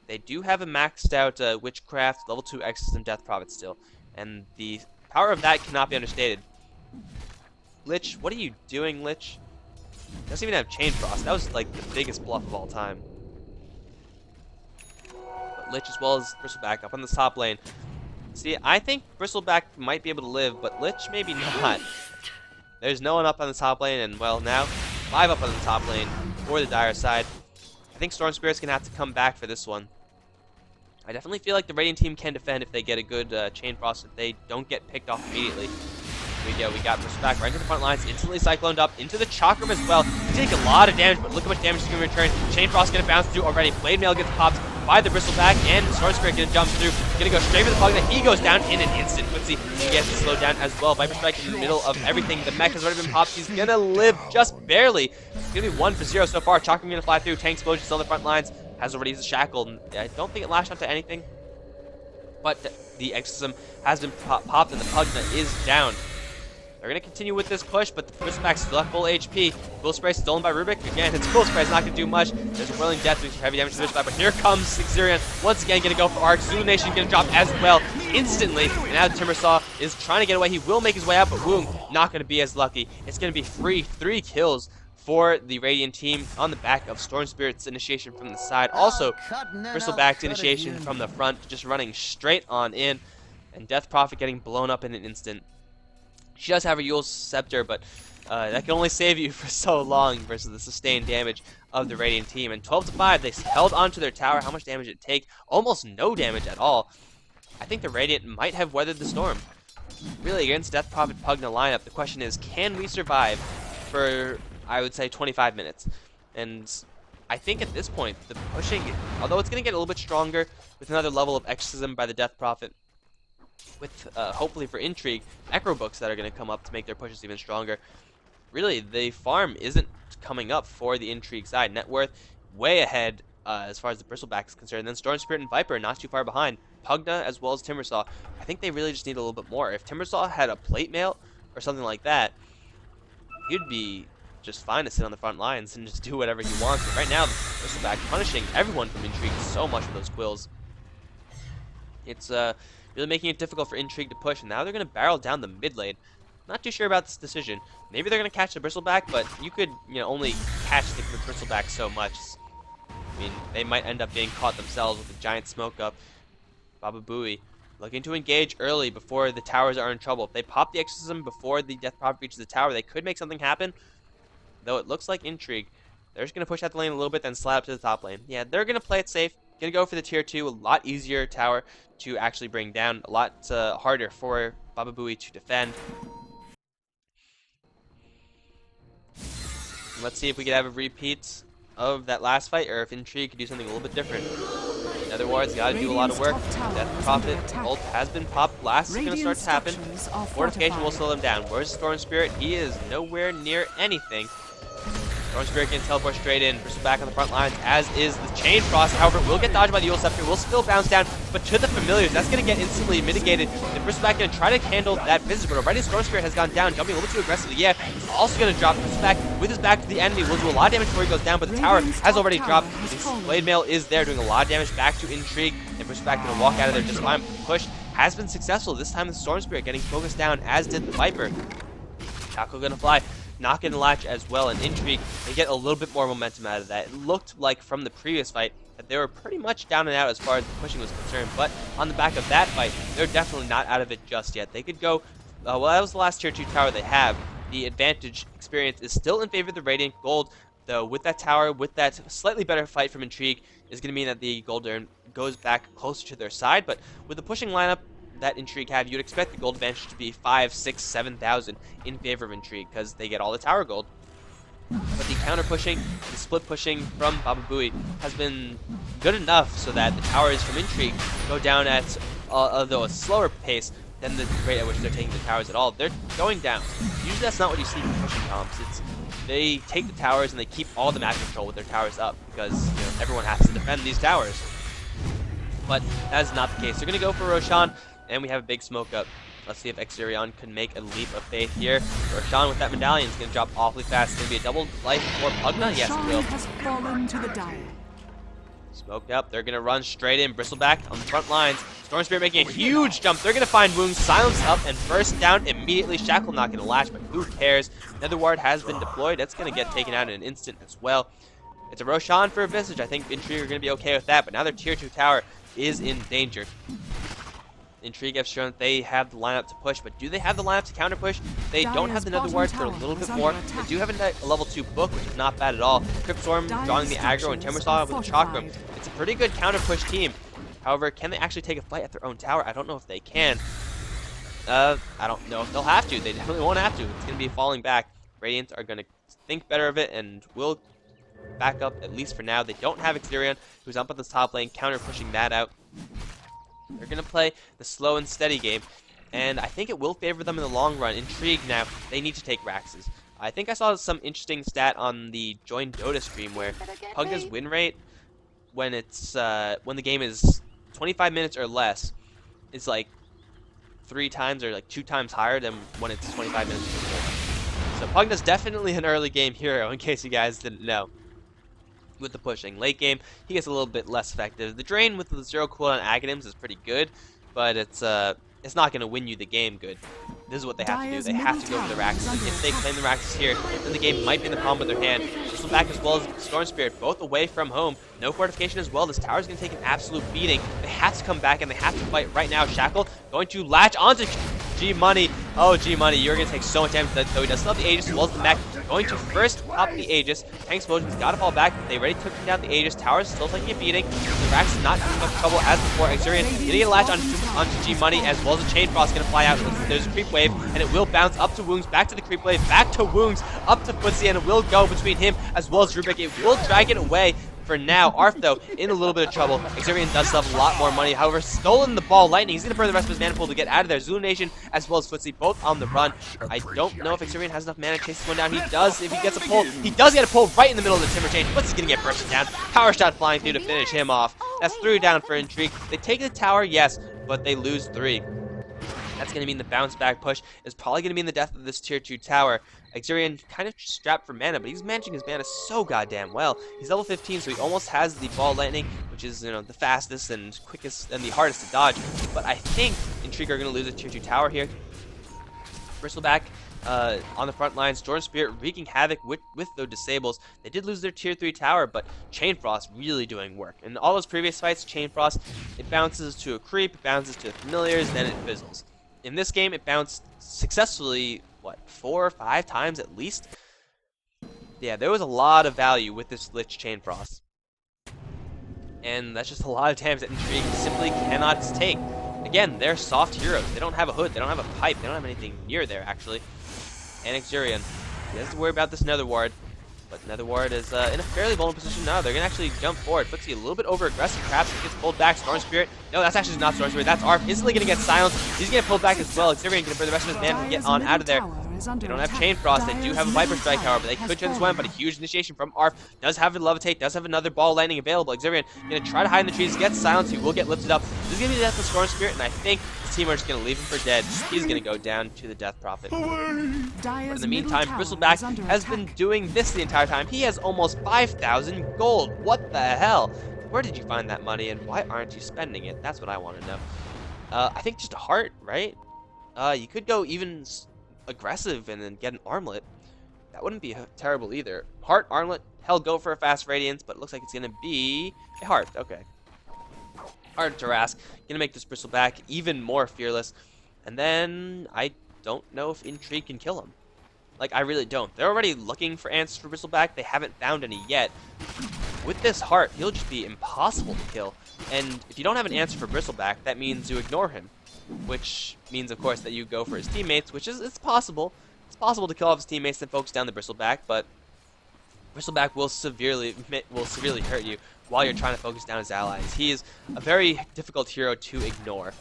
S1: They do have a maxed out Witchcraft, level 2 Exorcism Death Prophet still. And the power of that cannot be understated. Lich, what are you doing, Lich? Doesn't even have Chain Frost. That was like the biggest bluff of all time. But Lich as well as Bristleback up on the top lane. See, I think Bristleback might be able to live, but Lich maybe not. There's no one up on the top lane, and well, now 5 up on the top lane for the Dire side. I think Storm Spirit's gonna have to come back for this one. I definitely feel like the Radiant team can defend if they get a good Chain Frost, if they don't get picked off immediately. Here we go, we got Bristleback right into the front lines, instantly cycloned up into the Chakram as well. He take a lot of damage, but look how much damage he's gonna return. Chain Frost gonna bounce through already. Blade Mail gets popped by the Bristleback, and Storm Spirit gonna jump through. Gonna go straight for the Pugna. He goes down in an instant. Footsie, he gets slowed down as well. Viper Strike in the middle of everything. The mech has already been popped. He's gonna live just barely. It's gonna be 1 for 0 so far. Chakram gonna fly through. Tank Explosion still on the front lines. Has already used the shackle. And I don't think it lashed onto anything. But the Exorcism has been popped, and the Pugna is down. They're going to continue with this push, but the Bristleback still at full HP. Cool Spray stolen by Rubik. Again, his Cool Spray is not going to do much. There's a Whirling Death doing some heavy damage to the Bristleback, but here comes Xurian once again going to go for Arc. Zulu Nation going to drop as well instantly. And now Timbersaw is trying to get away. He will make his way out, but Woong not going to be as lucky. It's going to be free 3 kills for the Radiant team on the back of Storm Spirit's initiation from the side. Also, Bristleback's initiation from the front, just running straight on in. And Death Prophet getting blown up in an instant. She does have a Eul's Scepter, but that can only save you for so long versus the sustained damage of the Radiant team. And 12 to 5, they held onto their tower. How much damage did it take? Almost no damage at all. I think the Radiant might have weathered the storm. Really, against Death Prophet Pugna lineup, the question is, can we survive for, I would say, 25 minutes? And I think at this point, the pushing, although it's going to get a little bit stronger with another level of Exorcism by the Death Prophet, with hopefully for Intrigue, Necro books that are going to come up to make their pushes even stronger. Really, the farm isn't coming up for the Intrigue side. Net worth way ahead as far as the Bristleback is concerned. Then Storm Spirit and Viper not too far behind. Pugna as well as Timbersaw. I think they really just need a little bit more. If Timbersaw had a plate mail or something like that, he'd be just fine to sit on the front lines and just do whatever he wants. But right now, the Bristleback punishing everyone from Intrigue so much with those quills. It's really making it difficult for Intrigue to push, and now they're going to barrel down the mid lane. Not too sure about this decision. Maybe they're going to catch the Bristleback, but you could, only catch the Bristleback so much. I mean, they might end up being caught themselves with a giant smoke up. Baba Booey looking to engage early before the towers are in trouble. If they pop the Exorcism before the Death Prophet reaches the tower, they could make something happen. Though it looks like Intrigue, they're just going to push out the lane a little bit, then slide up to the top lane. Yeah, they're going to play it safe. Going to go for the tier 2, a lot easier tower to actually bring down, a lot harder for Baba Booey to defend. Let's see if we could have a repeat of that last fight, or if Intrigue could do something a little bit different. Netherwards got to do a lot of work. Death Prophet ult has been popped. Blast is going to start to happen. Fortification will slow them down. Where's Storm Spirit? He is nowhere near anything. Storm Spirit can teleport straight in. Bristleback on the front lines, as is the Chain Frost. However, will get dodged by the Eul's Scepter. Will still bounce down, but to the Familiars, that's going to get instantly mitigated. The Bristleback going to try to handle that Visage, but already Storm Spirit has gone down, jumping a little bit too aggressively. Yeah, also going to drop Bristleback with his back to the enemy. Will do a lot of damage before he goes down, but the tower has already dropped. This Blade Mail is there, doing a lot of damage back to Intrigue, and Bristleback going to walk out of there just fine. The push has been successful. This time the Storm Spirit getting focused down, as did the Viper. Taco going to fly. Not going to latch as well, and Intrigue, they get a little bit more momentum out of that. It looked like from the previous fight that they were pretty much down and out as far as the pushing was concerned, but on the back of that fight, they're definitely not out of it just yet. They could go, well, that was the last tier 2 tower they have. the advantage experience is still in favor of the Radiant. Gold, though, with that tower, with that slightly better fight from Intrigue, is going to mean that the Gold goes back closer to their side. But with the pushing lineup that Intrigue have, you'd expect the gold advantage to be 5, 6, 7,000 in favor of Intrigue because they get all the tower gold. But the counter pushing, the split pushing from Baba Booey has been good enough so that the towers from Intrigue go down at, although a slower pace than the rate at which they're taking the towers at all. They're going down. Usually that's not what you see from pushing comps. They take the towers and they keep all the map control with their towers up because everyone has to defend these towers. But that is not the case. They're going to go for Roshan, and we have a big smoke up. Let's see if Exterion can make a leap of faith here. Roshan with that medallion is going to drop awfully fast. It's going to be a double life for Pugna. Yes, it will.
S2: Has fallen to the dire.
S1: Smoked up. They're going to run straight in. Bristleback on the front lines. Storm Spirit making a huge jump. They're going to find Wounds, silence up, and burst down immediately. Shackle not going to latch, but who cares? Nether Ward has been deployed. That's going to get taken out in an instant as well. It's a Roshan for a Visage. I think Intrigue are going to be okay with that, but now their tier 2 tower is in danger. Intrigue have shown that they have the lineup to push, but do they have the lineup to counter push? They don't have the Nether Ward for a little bit more. They do have a level 2 book, which is not bad at all. Cryptstorm drawing the aggro and Timbersaw with the Chakra. It's a pretty good counter push team. However, can they actually take a fight at their own tower? I don't know if they can. I don't know if they'll have to. They definitely won't have to. It's going to be falling back. Radiant are going to think better of it and will back up, at least for now. They don't have Exterion, who's up at the top lane, counter pushing that out. They're going to play the slow and steady game, and I think it will favor them in the long run. Intrigue now, they need to take Raxes. I think I saw some interesting stat on the Join Dota stream where Pugna's win rate when it's when the game is 25 minutes or less is like 3 times or like 2 times higher than when it's 25 minutes or more. So Pugna's definitely an early game hero, in case you guys didn't know. With the pushing. Late game, he gets a little bit less effective. The drain with the 0 cooldown Aghanims is pretty good, but it's not going to win you the game good. This is what they have to do. They have to go for the Raxes. If they claim the Raxes here, then the game might be in the palm of their hand. Bristleback as well as Storm Spirit, both away from home. No fortification as well. This tower is going to take an absolute beating. They have to come back and they have to fight right now. Shackle going to latch onto G-Money. Oh, G-Money, you're going to take so much damage, though he does still have the Aegis as well as the mech. Going to first pop the Aegis. Tank Explosion's got to fall back. They already took him down the Aegis. Tower's still taking a beating. The Rax is not too much trouble as before. Exterion getting a latch onto G-Money as well as a Chain Frost going to fly out. There's a creep wave and it will bounce up to Wounds, back to the creep wave, back to Wounds, up to Footsie, and it will go between him as well as Rubik. It will drag it away. For now, Arf, though, in a little bit of trouble. Exterion does still have a lot more money. However, stolen the ball. Lightning, he's going to burn the rest of his mana pool to get out of there. Zulu Nation as well as Footsie, both on the run. I don't know if Exterion has enough mana to chase this one down. He does if he gets a pull. He does get a pull right in the middle of the Timber Chain. Footsie's going to get bursted down. Power shot flying through to finish him off. That's 3 down for Intrigue. They take the tower, yes, but they lose 3. That's going to mean the bounce back push is probably going to mean the death of this tier 2 tower. Exterion kind of strapped for mana, but he's managing his mana so goddamn well. He's level 15, so he almost has the Ball Lightning, which is, the fastest and quickest and the hardest to dodge. But I think Intrigue are going to lose a tier 2 tower here. Bristleback on the front lines, Storm Spirit wreaking havoc with those disables. They did lose their tier 3 tower, but Chain Frost really doing work. In all those previous fights, Chain Frost, it bounces to a creep, it bounces to familiars, then it fizzles. In this game, it bounced successfully, 4 or 5 times at least? Yeah, there was a lot of value with this Lich Chain Frost. And that's just a lot of damage that Intrigue simply cannot take. Again, they're soft heroes. They don't have a hood, they don't have a pipe, they don't have anything near there, actually. And Exterion, he has to worry about this Nether Ward. But Nether Ward is in a fairly vulnerable position now. They're going to actually jump forward. Footsie a little bit over-aggressive. Perhaps he gets pulled back. Storm Spirit. No, that's actually not Storm Spirit. That's Arf. Instantly going to get silenced. He's going to pull back as well. Exterion going to burn the rest of his mana to get on out of there. They don't have Chain Frost. They do have a Viper Strike, however. They could turn this one, but a huge initiation from Arf. Does have a Levitate. Does have another Ball Lightning available. Exterion going to try to hide in the trees. Gets silenced. He will get lifted up. This is going to be the death of Storm Spirit, and I think his team are just going to leave him for dead. He's going to go down to the Death Prophet. But in the meantime, Bristleback has been doing this the entire time. He has almost 5,000 gold. What the hell? Where did you find that money, and why aren't you spending it? That's what I want to know. I think just a heart, right? You could go even aggressive and then get an armlet. That wouldn't be terrible either. Heart, armlet, hell, go for a fast radiance, but it looks like it's going to be a heart. Okay. Heart to Rask. Going to make this Bristleback even more fearless. And then I don't know if Intrigue can kill him. Like, I really don't. They're already looking for answers for Bristleback. They haven't found any yet. With this heart, he'll just be impossible to kill. And if you don't have an answer for Bristleback, that means you ignore him. Which means, of course, that you go for his teammates, which is it's possible. It's possible to kill off his teammates and focus down the Bristleback, but Bristleback will severely hurt you while you're trying to focus down his allies. He is a very difficult hero to ignore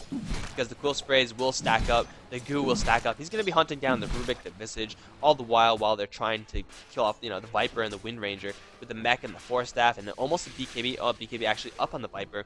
S1: because the Quill Sprays will stack up, the Goo will stack up. He's going to be hunting down the Rubik, the Visage, all the while they're trying to kill off, the Viper and the Wind Ranger with the Mech and the Force Staff and almost the BKB. Oh, BKB actually up on the Viper.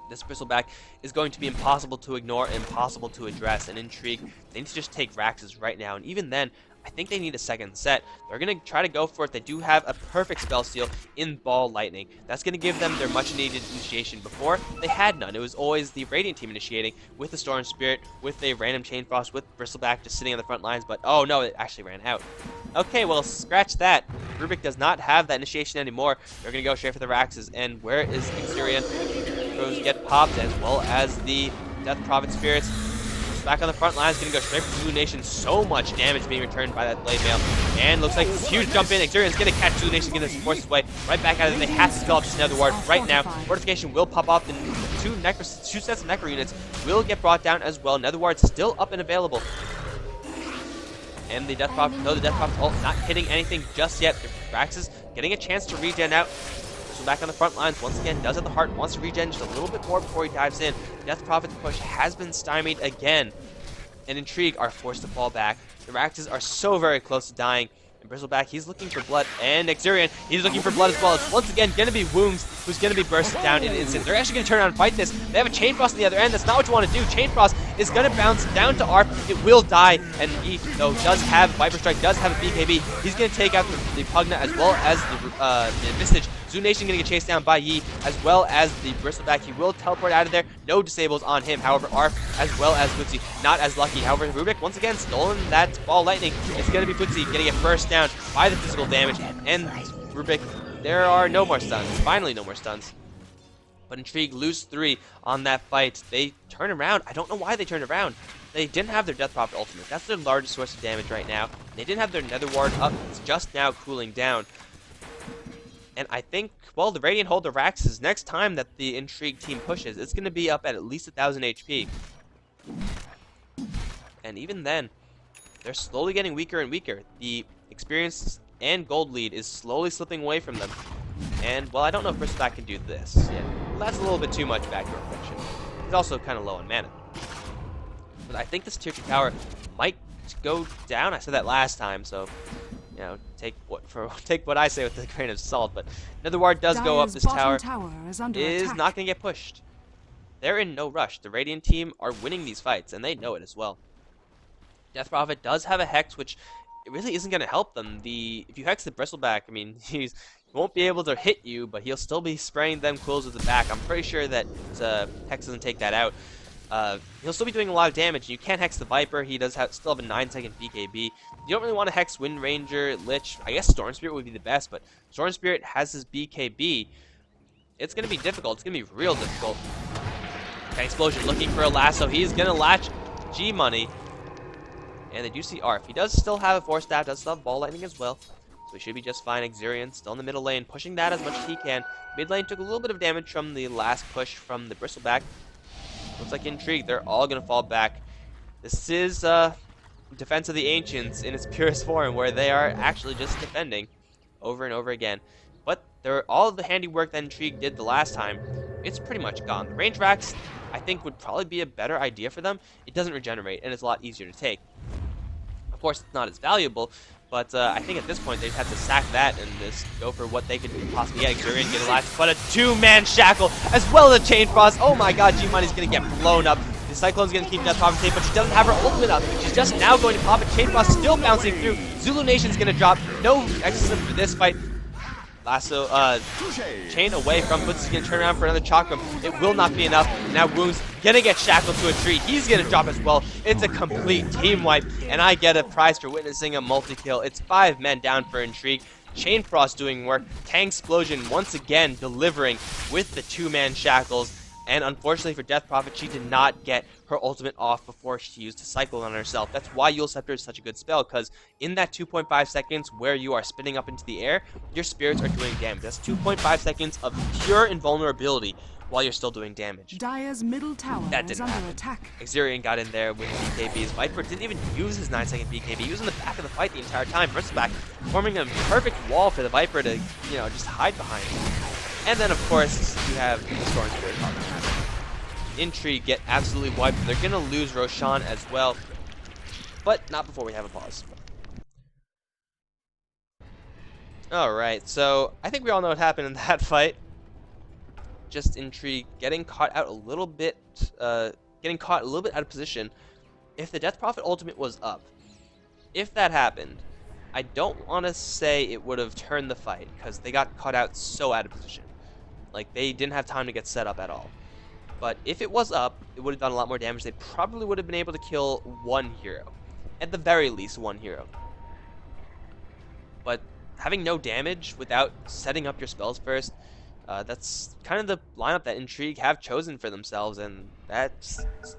S1: This Bristleback is going to be impossible to ignore, impossible to address, and Intrigue, they need to just take Raxes right now, and even then, I think they need a second set. They're going to try to go for it. They do have a perfect spell steal in Ball Lightning. That's going to give them their much needed initiation. Before, they had none. It was always the Radiant team initiating with the Storm Spirit, with a random Chain Frost, with Bristleback just sitting on the front lines, but oh no, it actually ran out. Okay, well, scratch that. Rubik does not have that initiation anymore. They're going to go straight for the Raxes, and where is Exurion? Throws get popped, as well as the Death Prophet Spirits. Back on the front line is going to go straight for Zulu Nation. So much damage being returned by that Blade Mail. And looks like it's a huge jump in. Exurion's going to catch Zulu Nation, going to force his way right back out of it. They have to skill up just another ward right now. Fortification will pop off. The two sets of Necro units will get brought down as well. Nether Ward's still up and available. And the Death Prophet, no, the Death Prophet ult not hitting anything just yet. Raxus getting a chance to regen out. Back on the front lines once again, does have the heart, wants to regen just a little bit more before he dives in. Death Prophet's push has been stymied again, and Intrigue are forced to fall back. The Raxes are so very close to dying, and Bristleback, he's looking for blood, and Exurion, he's looking for blood as well. It's once again going to be Wooms, who's going to be bursted down in an instant. They're actually going to turn around and fight this. They have a Chain Frost on the other end. That's not what you want to do. Chain Frost is going to bounce down to ARP. It will die, and he, though, does have Viper Strike, does have a BKB. He's going to take out the Pugna as well as the Visage. Zulu Nation going to get chased down by Yi, as well as the Bristleback. He will teleport out of there. No disables on him. However, Arp, as well as Footsie, not as lucky. However, Rubik, once again, stolen that Ball Lightning. It's going to be Footsie getting it first down by the physical damage. And Rubik, there are no more stuns. Finally, no more stuns. But Intrigue lose 3 on that fight. They turn around. I don't know why they turned around. They didn't have their Death Prophet ultimate. That's their largest source of damage right now. They didn't have their Nether Ward up. It's just now cooling down. And I think, well, the Radiant hold the Raxes. Next time that the Intrigue team pushes, it's going to be up at least 1,000 HP. And even then, they're slowly getting weaker and weaker. The experience and gold lead is slowly slipping away from them. And, well, I don't know if Bristleback can do this. Yeah, that's a little bit too much backdoor protection. He's also kind of low on mana. But I think this tier 2 tower might go down. I said that last time, so take what I say with a grain of salt. But Nether Ward does go up. This tower is not going to get pushed. They're in no rush. The Radiant team are winning these fights, and they know it as well. Death Prophet does have a Hex, which it really isn't going to help them. If you Hex the Bristleback, I mean, he won't be able to hit you, but he'll still be spraying them quills with the back. I'm pretty sure that Hex doesn't take that out. He'll still be doing a lot of damage. You can't Hex the Viper. He does still have a 9-second BKB. You don't really want to Hex Wind Ranger, Lich. I guess Storm Spirit would be the best, but Storm Spirit has his BKB. It's going to be difficult. It's going to be real difficult. Okay, Explosion looking for a lasso. He's going to latch G-Money. And they do see Arf. He does still have a Force Staff, does still have Ball Lightning as well. So he should be just fine. Exurion still in the middle lane, pushing that as much as he can. Mid lane took a little bit of damage from the last push from the Bristleback. Looks like Intrigue, they're all going to fall back. This is Defense of the Ancients in its purest form, where they are actually just defending over and over again. But all of the handiwork that Intrigue did the last time, it's pretty much gone. The range racks, I think, would probably be a better idea for them. It doesn't regenerate, and it's a lot easier to take. Of course, it's not as valuable, but I think at this point they'd have to sack that and just go for what they could possibly get. Exurion get a last, but a 2-man shackle as well as a Chain Frost. Oh my god, G-Money's going to get blown up. The Cyclone's going to keep Death Prophet safe, but she doesn't have her ultimate up. She's just now going to pop it. Chain Frost still bouncing through. Zulu Nation's going to drop. No exorcism for this fight. Lasso, chain away from Footsy's going to turn around for another Chakram. It will not be enough. Now Wounds going to get shackled to a tree. He's going to drop as well. It's a complete team wipe, and I get a prize for witnessing a multi-kill. It's 5 men down for Intrigue. Chain Frost doing work. Tang Explosion once again delivering with the 2-man shackles. And unfortunately for Death Prophet, she did not get her ultimate off before she used a cycle on herself. That's why Eul Scepter is such a good spell, because in that 2.5 seconds where you are spinning up into the air, your spirits are doing damage. That's 2.5 seconds of pure invulnerability while you're still doing damage.
S2: Dire's middle tower
S1: That
S2: is
S1: didn't
S2: under
S1: happen.
S2: attack.
S1: Exerion got in there with BKBs. Viper didn't even use his 9-second BKB. He was in the back of the fight the entire time. Bristleback forming a perfect wall for the Viper to, just hide behind. And then, of course, you have the Scorn Spirit Partner. Intrigue get absolutely wiped. They're going to lose Roshan as well. But not before we have a pause. Alright, so I think we all know what happened in that fight. Just Intrigue getting caught out a little bit, out of position. If the Death Prophet ultimate was up, if that happened, I don't want to say it would have turned the fight, because they got caught out so out of position. Like, they didn't have time to get set up at all. But if it was up, it would have done a lot more damage. They probably would have been able to kill one hero. At the very least, one hero. But having no damage without setting up your spells first, that's kind of the lineup that Intrigue have chosen for themselves, and that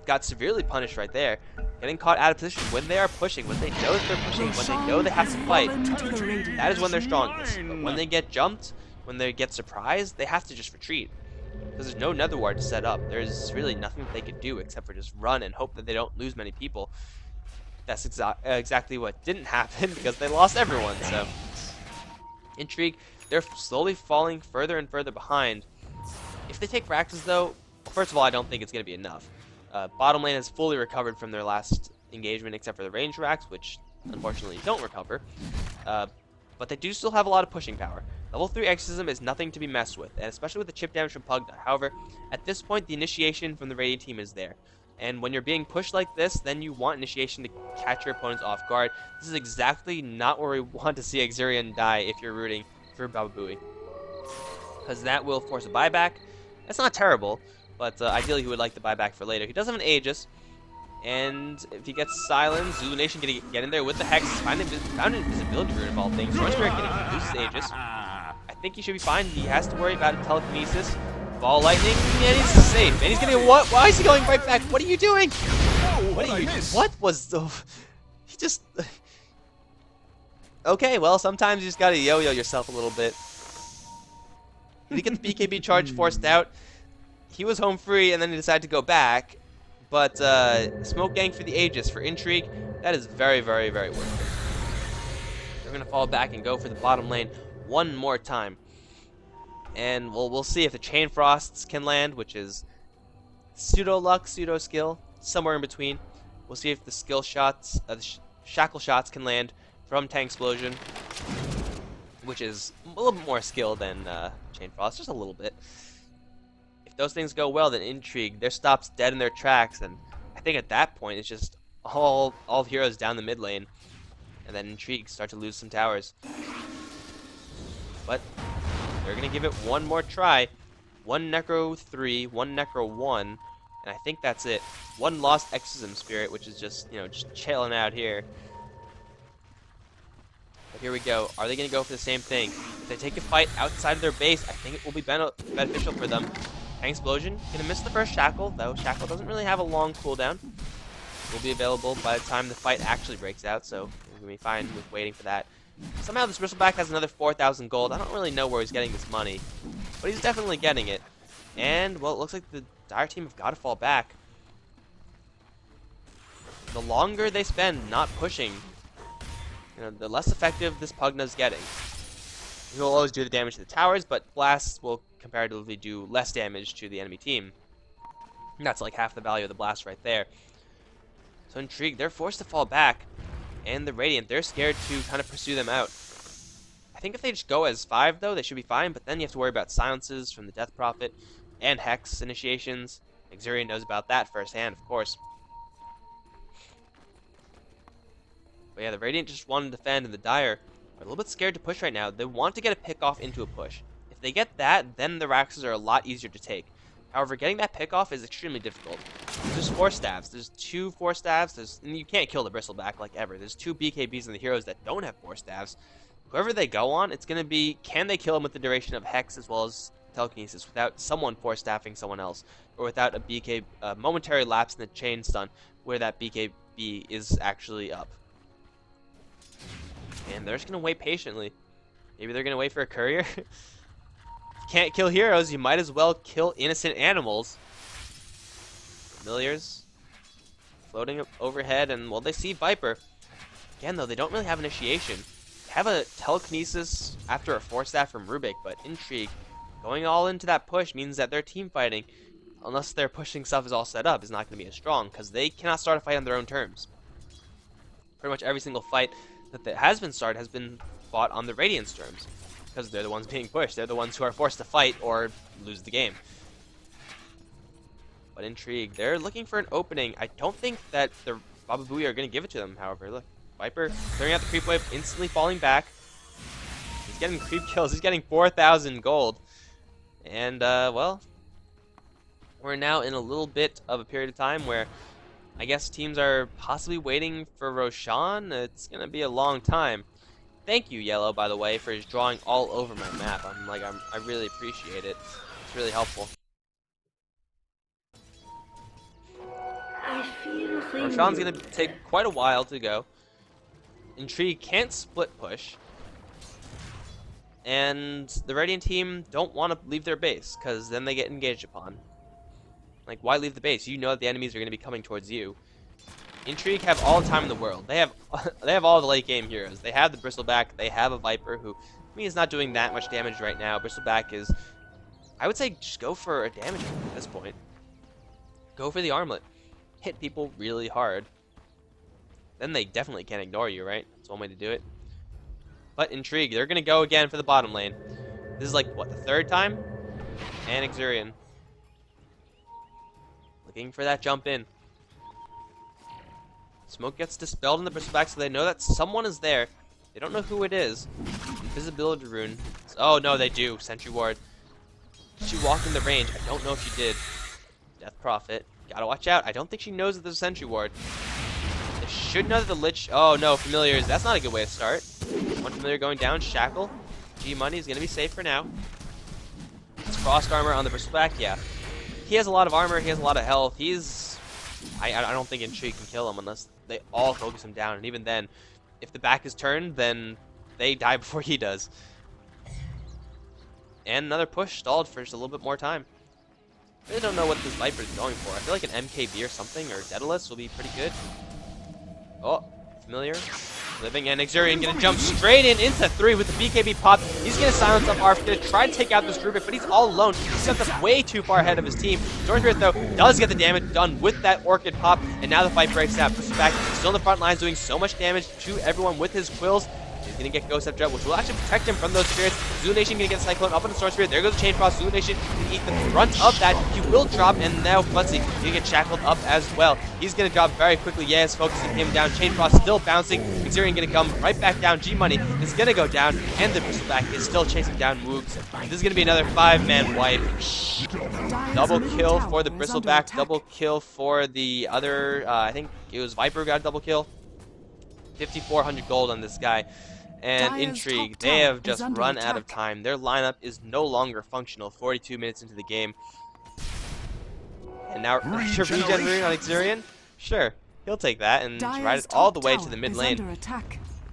S1: got severely punished right there. Getting caught out of position when they are pushing, when they know that they're pushing, when they know they have to fight. That is when they're strongest. But when they get jumped, when they get surprised, they have to just retreat. Because there's no Nether Ward to set up. There's really nothing that they could do except for just run and hope that they don't lose many people. That's exactly what didn't happen, because they lost everyone. So Intrigue, they're slowly falling further and further behind. If they take Raxes, though, first of all, I don't think it's going to be enough. Bottom lane has fully recovered from their last engagement, except for the range Rax, which unfortunately don't recover. But they do still have a lot of pushing power. Level 3 Exorcism is nothing to be messed with, and especially with the chip damage from Pugna. However, at this point, the initiation from the Radiant team is there. And when you're being pushed like this, then you want initiation to catch your opponents off guard. This is exactly not where we want to see Exerion die if you're rooting for Baba Booey, because that will force a buyback. That's not terrible, but ideally he would like the buyback for later. He does have an Aegis, and if he gets silenced, Zulu Nation gonna get in there with the Hex. Found an invisibility rune of all things. Sworn Spirit getting loses Aegis. I think he should be fine. He has to worry about telekinesis, ball lightning, and he's safe. And he's gonna what? Why is he going right back? What are you doing? What are you? What was the? He just. Okay, well, sometimes you just gotta yo-yo yourself a little bit. Did he get the BKB charge forced out? He was home free, and then he decided to go back. But Smoke Gang for the Aegis for Intrigue, that is very, very, very worth it. They're gonna fall back and go for the bottom lane one more time. And we'll see if the Chain Frosts can land, which is pseudo luck, pseudo skill, somewhere in between. We'll see if the skill shots, the shackle shots can land from Tank Explosion, which is a little bit more skill than Chain Frost, just a little bit. If those things go well, then Intrigue, they're stopped dead in their tracks, and I think at that point it's just all heroes down the mid lane, and then Intrigue start to lose some towers. But they're gonna give it one more try. One Necro 3, one Necro 1, and I think that's it. One Lost Exorcism Spirit, which is just, just chilling out here. But here we go. Are they gonna go for the same thing? If they take a fight outside of their base, I think it will be beneficial for them. Tank Explosion, gonna miss the first Shackle, though Shackle doesn't really have a long cooldown. Will be available by the time the fight actually breaks out, so we're gonna be fine with waiting for that. Somehow this Bristleback has another 4,000 gold. I don't really know where he's getting this money, but he's definitely getting it. And, well, it looks like the Dire team have got to fall back. The longer they spend not pushing, the less effective this Pugna's getting. He will always do the damage to the towers, but blasts will comparatively do less damage to the enemy team. And that's like half the value of the blast right there. So Intrigue, they're forced to fall back. And the Radiant, they're scared to kind of pursue them out. I think if they just go as 5, though, they should be fine, but then you have to worry about silences from the Death Prophet and Hex initiations. Exerion knows about that firsthand, of course. But yeah, the Radiant just want to defend, and the Dire are a little bit scared to push right now. They want to get a pick-off into a push. If they get that, then the Raxes are a lot easier to take. However, getting that pick-off is extremely difficult. There's 4 staves. There's 2 4 staves. And you can't kill the Bristleback like ever. There's 2 BKBs in the heroes that don't have 4 staves. Whoever they go on, it's going to be, can they kill him with the duration of Hex as well as telekinesis, without someone force staffing someone else, or without a BK momentary lapse in the chain stun where that BKB is actually up. And they're just gonna wait patiently. Maybe they're gonna wait for a courier. If you can't kill heroes, you might as well kill innocent animals. Familiars floating up overhead, and well, they see Viper. Again, though, they don't really have initiation. They have a telekinesis after a force staff from Rubik, but Intrigue going all into that push means that their team fighting, unless their pushing stuff is all set up, is not going to be as strong, because they cannot start a fight on their own terms. Pretty much every single fight that has been started has been fought on the Radiant's terms, because they're the ones being pushed. They're the ones who are forced to fight or lose the game. But Intrigue, they're looking for an opening. I don't think that the Baba Booey are going to give it to them, however. Look, Viper clearing out the creep wave, instantly falling back. He's getting creep kills. He's getting 4,000 gold. And, well, we're now in a little bit of a period of time where I guess teams are possibly waiting for Roshan. It's going to be a long time. Thank you, Yellow, by the way, for just drawing all over my map. I really appreciate it. It's really helpful. Roshan's going to take quite a while to go. Intrigue can't split push. And the Radiant team don't want to leave their base, because then they get engaged upon. Like, why leave the base? You know that the enemies are going to be coming towards you. Intrigue have all the time in the world. They have all the late game heroes. They have the Bristleback. They have a Viper who, I mean, is not doing that much damage right now. Bristleback is, I would say, just go for a damage at this point. Go for the armlet. Hit people really hard. Then they definitely can't ignore you, right? That's one way to do it. But Intrigue, they're going to go again for the bottom lane. This is like, what, the third time? And Xurian. Looking for that jump in. Smoke gets dispelled in the Bristleback, so they know that someone is there. They don't know who it is. Invisibility rune. Oh, no, they do. Sentry ward. Did she walk in the range? I don't know if she did. Death Prophet. Gotta watch out. I don't think she knows that there's a sentry ward. They should know that the Lich... Oh, no, Familiars. That's not a good way to start. One Familiar going down. Shackle. G-Money is going to be safe for now. It's Frost Armor on the Bristleback. Yeah. He has a lot of armor. He has a lot of health. He's... I don't think Intrigue can kill him unless they all focus him down. And even then, if the back is turned, then they die before he does. And another push stalled for just a little bit more time. I really don't know what this Viper is going for. I feel like an MKB or something, or Daedalus will be pretty good. Oh, Familiar. Living, and Xurian gonna jump straight into 3 with the BKB pop. He's gonna silence up Arf, gonna try to take out this Rubik, but he's all alone. He's stepped up way too far ahead of his team. Storm Spirit, though, does get the damage done with that Orchid pop, and now the fight breaks out. Pushes back, still in the front lines, doing so much damage to everyone with his quills. He's gonna get Ghost Up, which will actually protect him from those spirits. Zulu Nation gonna get Cyclone up on the Storm Spirit. There goes the Chain Frost. Zulu Nation can eat the brunt of that. He will drop, and now Clutzy gonna get shackled up as well. He's gonna drop very quickly. Yes, focusing him down. Chain Frost still bouncing. Xurian gonna come right back down. G-Money is gonna go down, and the Bristleback is still chasing down Moogs. This is gonna be another 5-man wipe. Double kill for the Bristleback. Double kill for the other. I think it was Viper got a double kill. 5,400 gold on this guy. And Intrigue, they have just run out of time. Their lineup is no longer functional 42 minutes into the game. And now regen rune on Xurian? Sure, he'll take that and ride it all the way to the mid lane.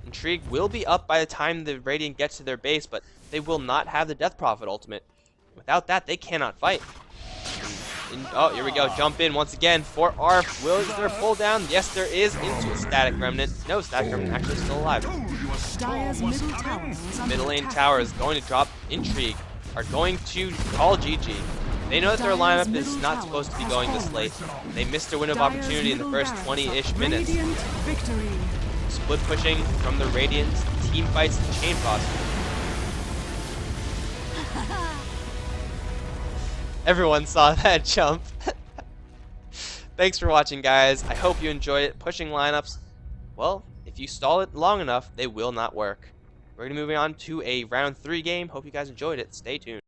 S1: Intrigue will be up by the time the Radiant gets to their base, but they will not have the Death Prophet ultimate. Without that, they cannot fight. Oh, here we go. Jump in once again for Arf. Will there pull down? Yes, there is into a Static Remnant. No, Static Remnant actually still alive. Middle lane tower is going to drop. Intrigue are going to call GG. They know that their lineup is not supposed to be going this late. They missed their window of opportunity in the first 20-ish minutes. Split pushing from the Radiant. Team fights the Chain Frost. Everyone saw that jump. Thanks for watching, guys. I hope you enjoyed it. Pushing lineups, well, if you stall it long enough, they will not work. We're going to be moving on to a round 3 game. Hope you guys enjoyed it. Stay tuned.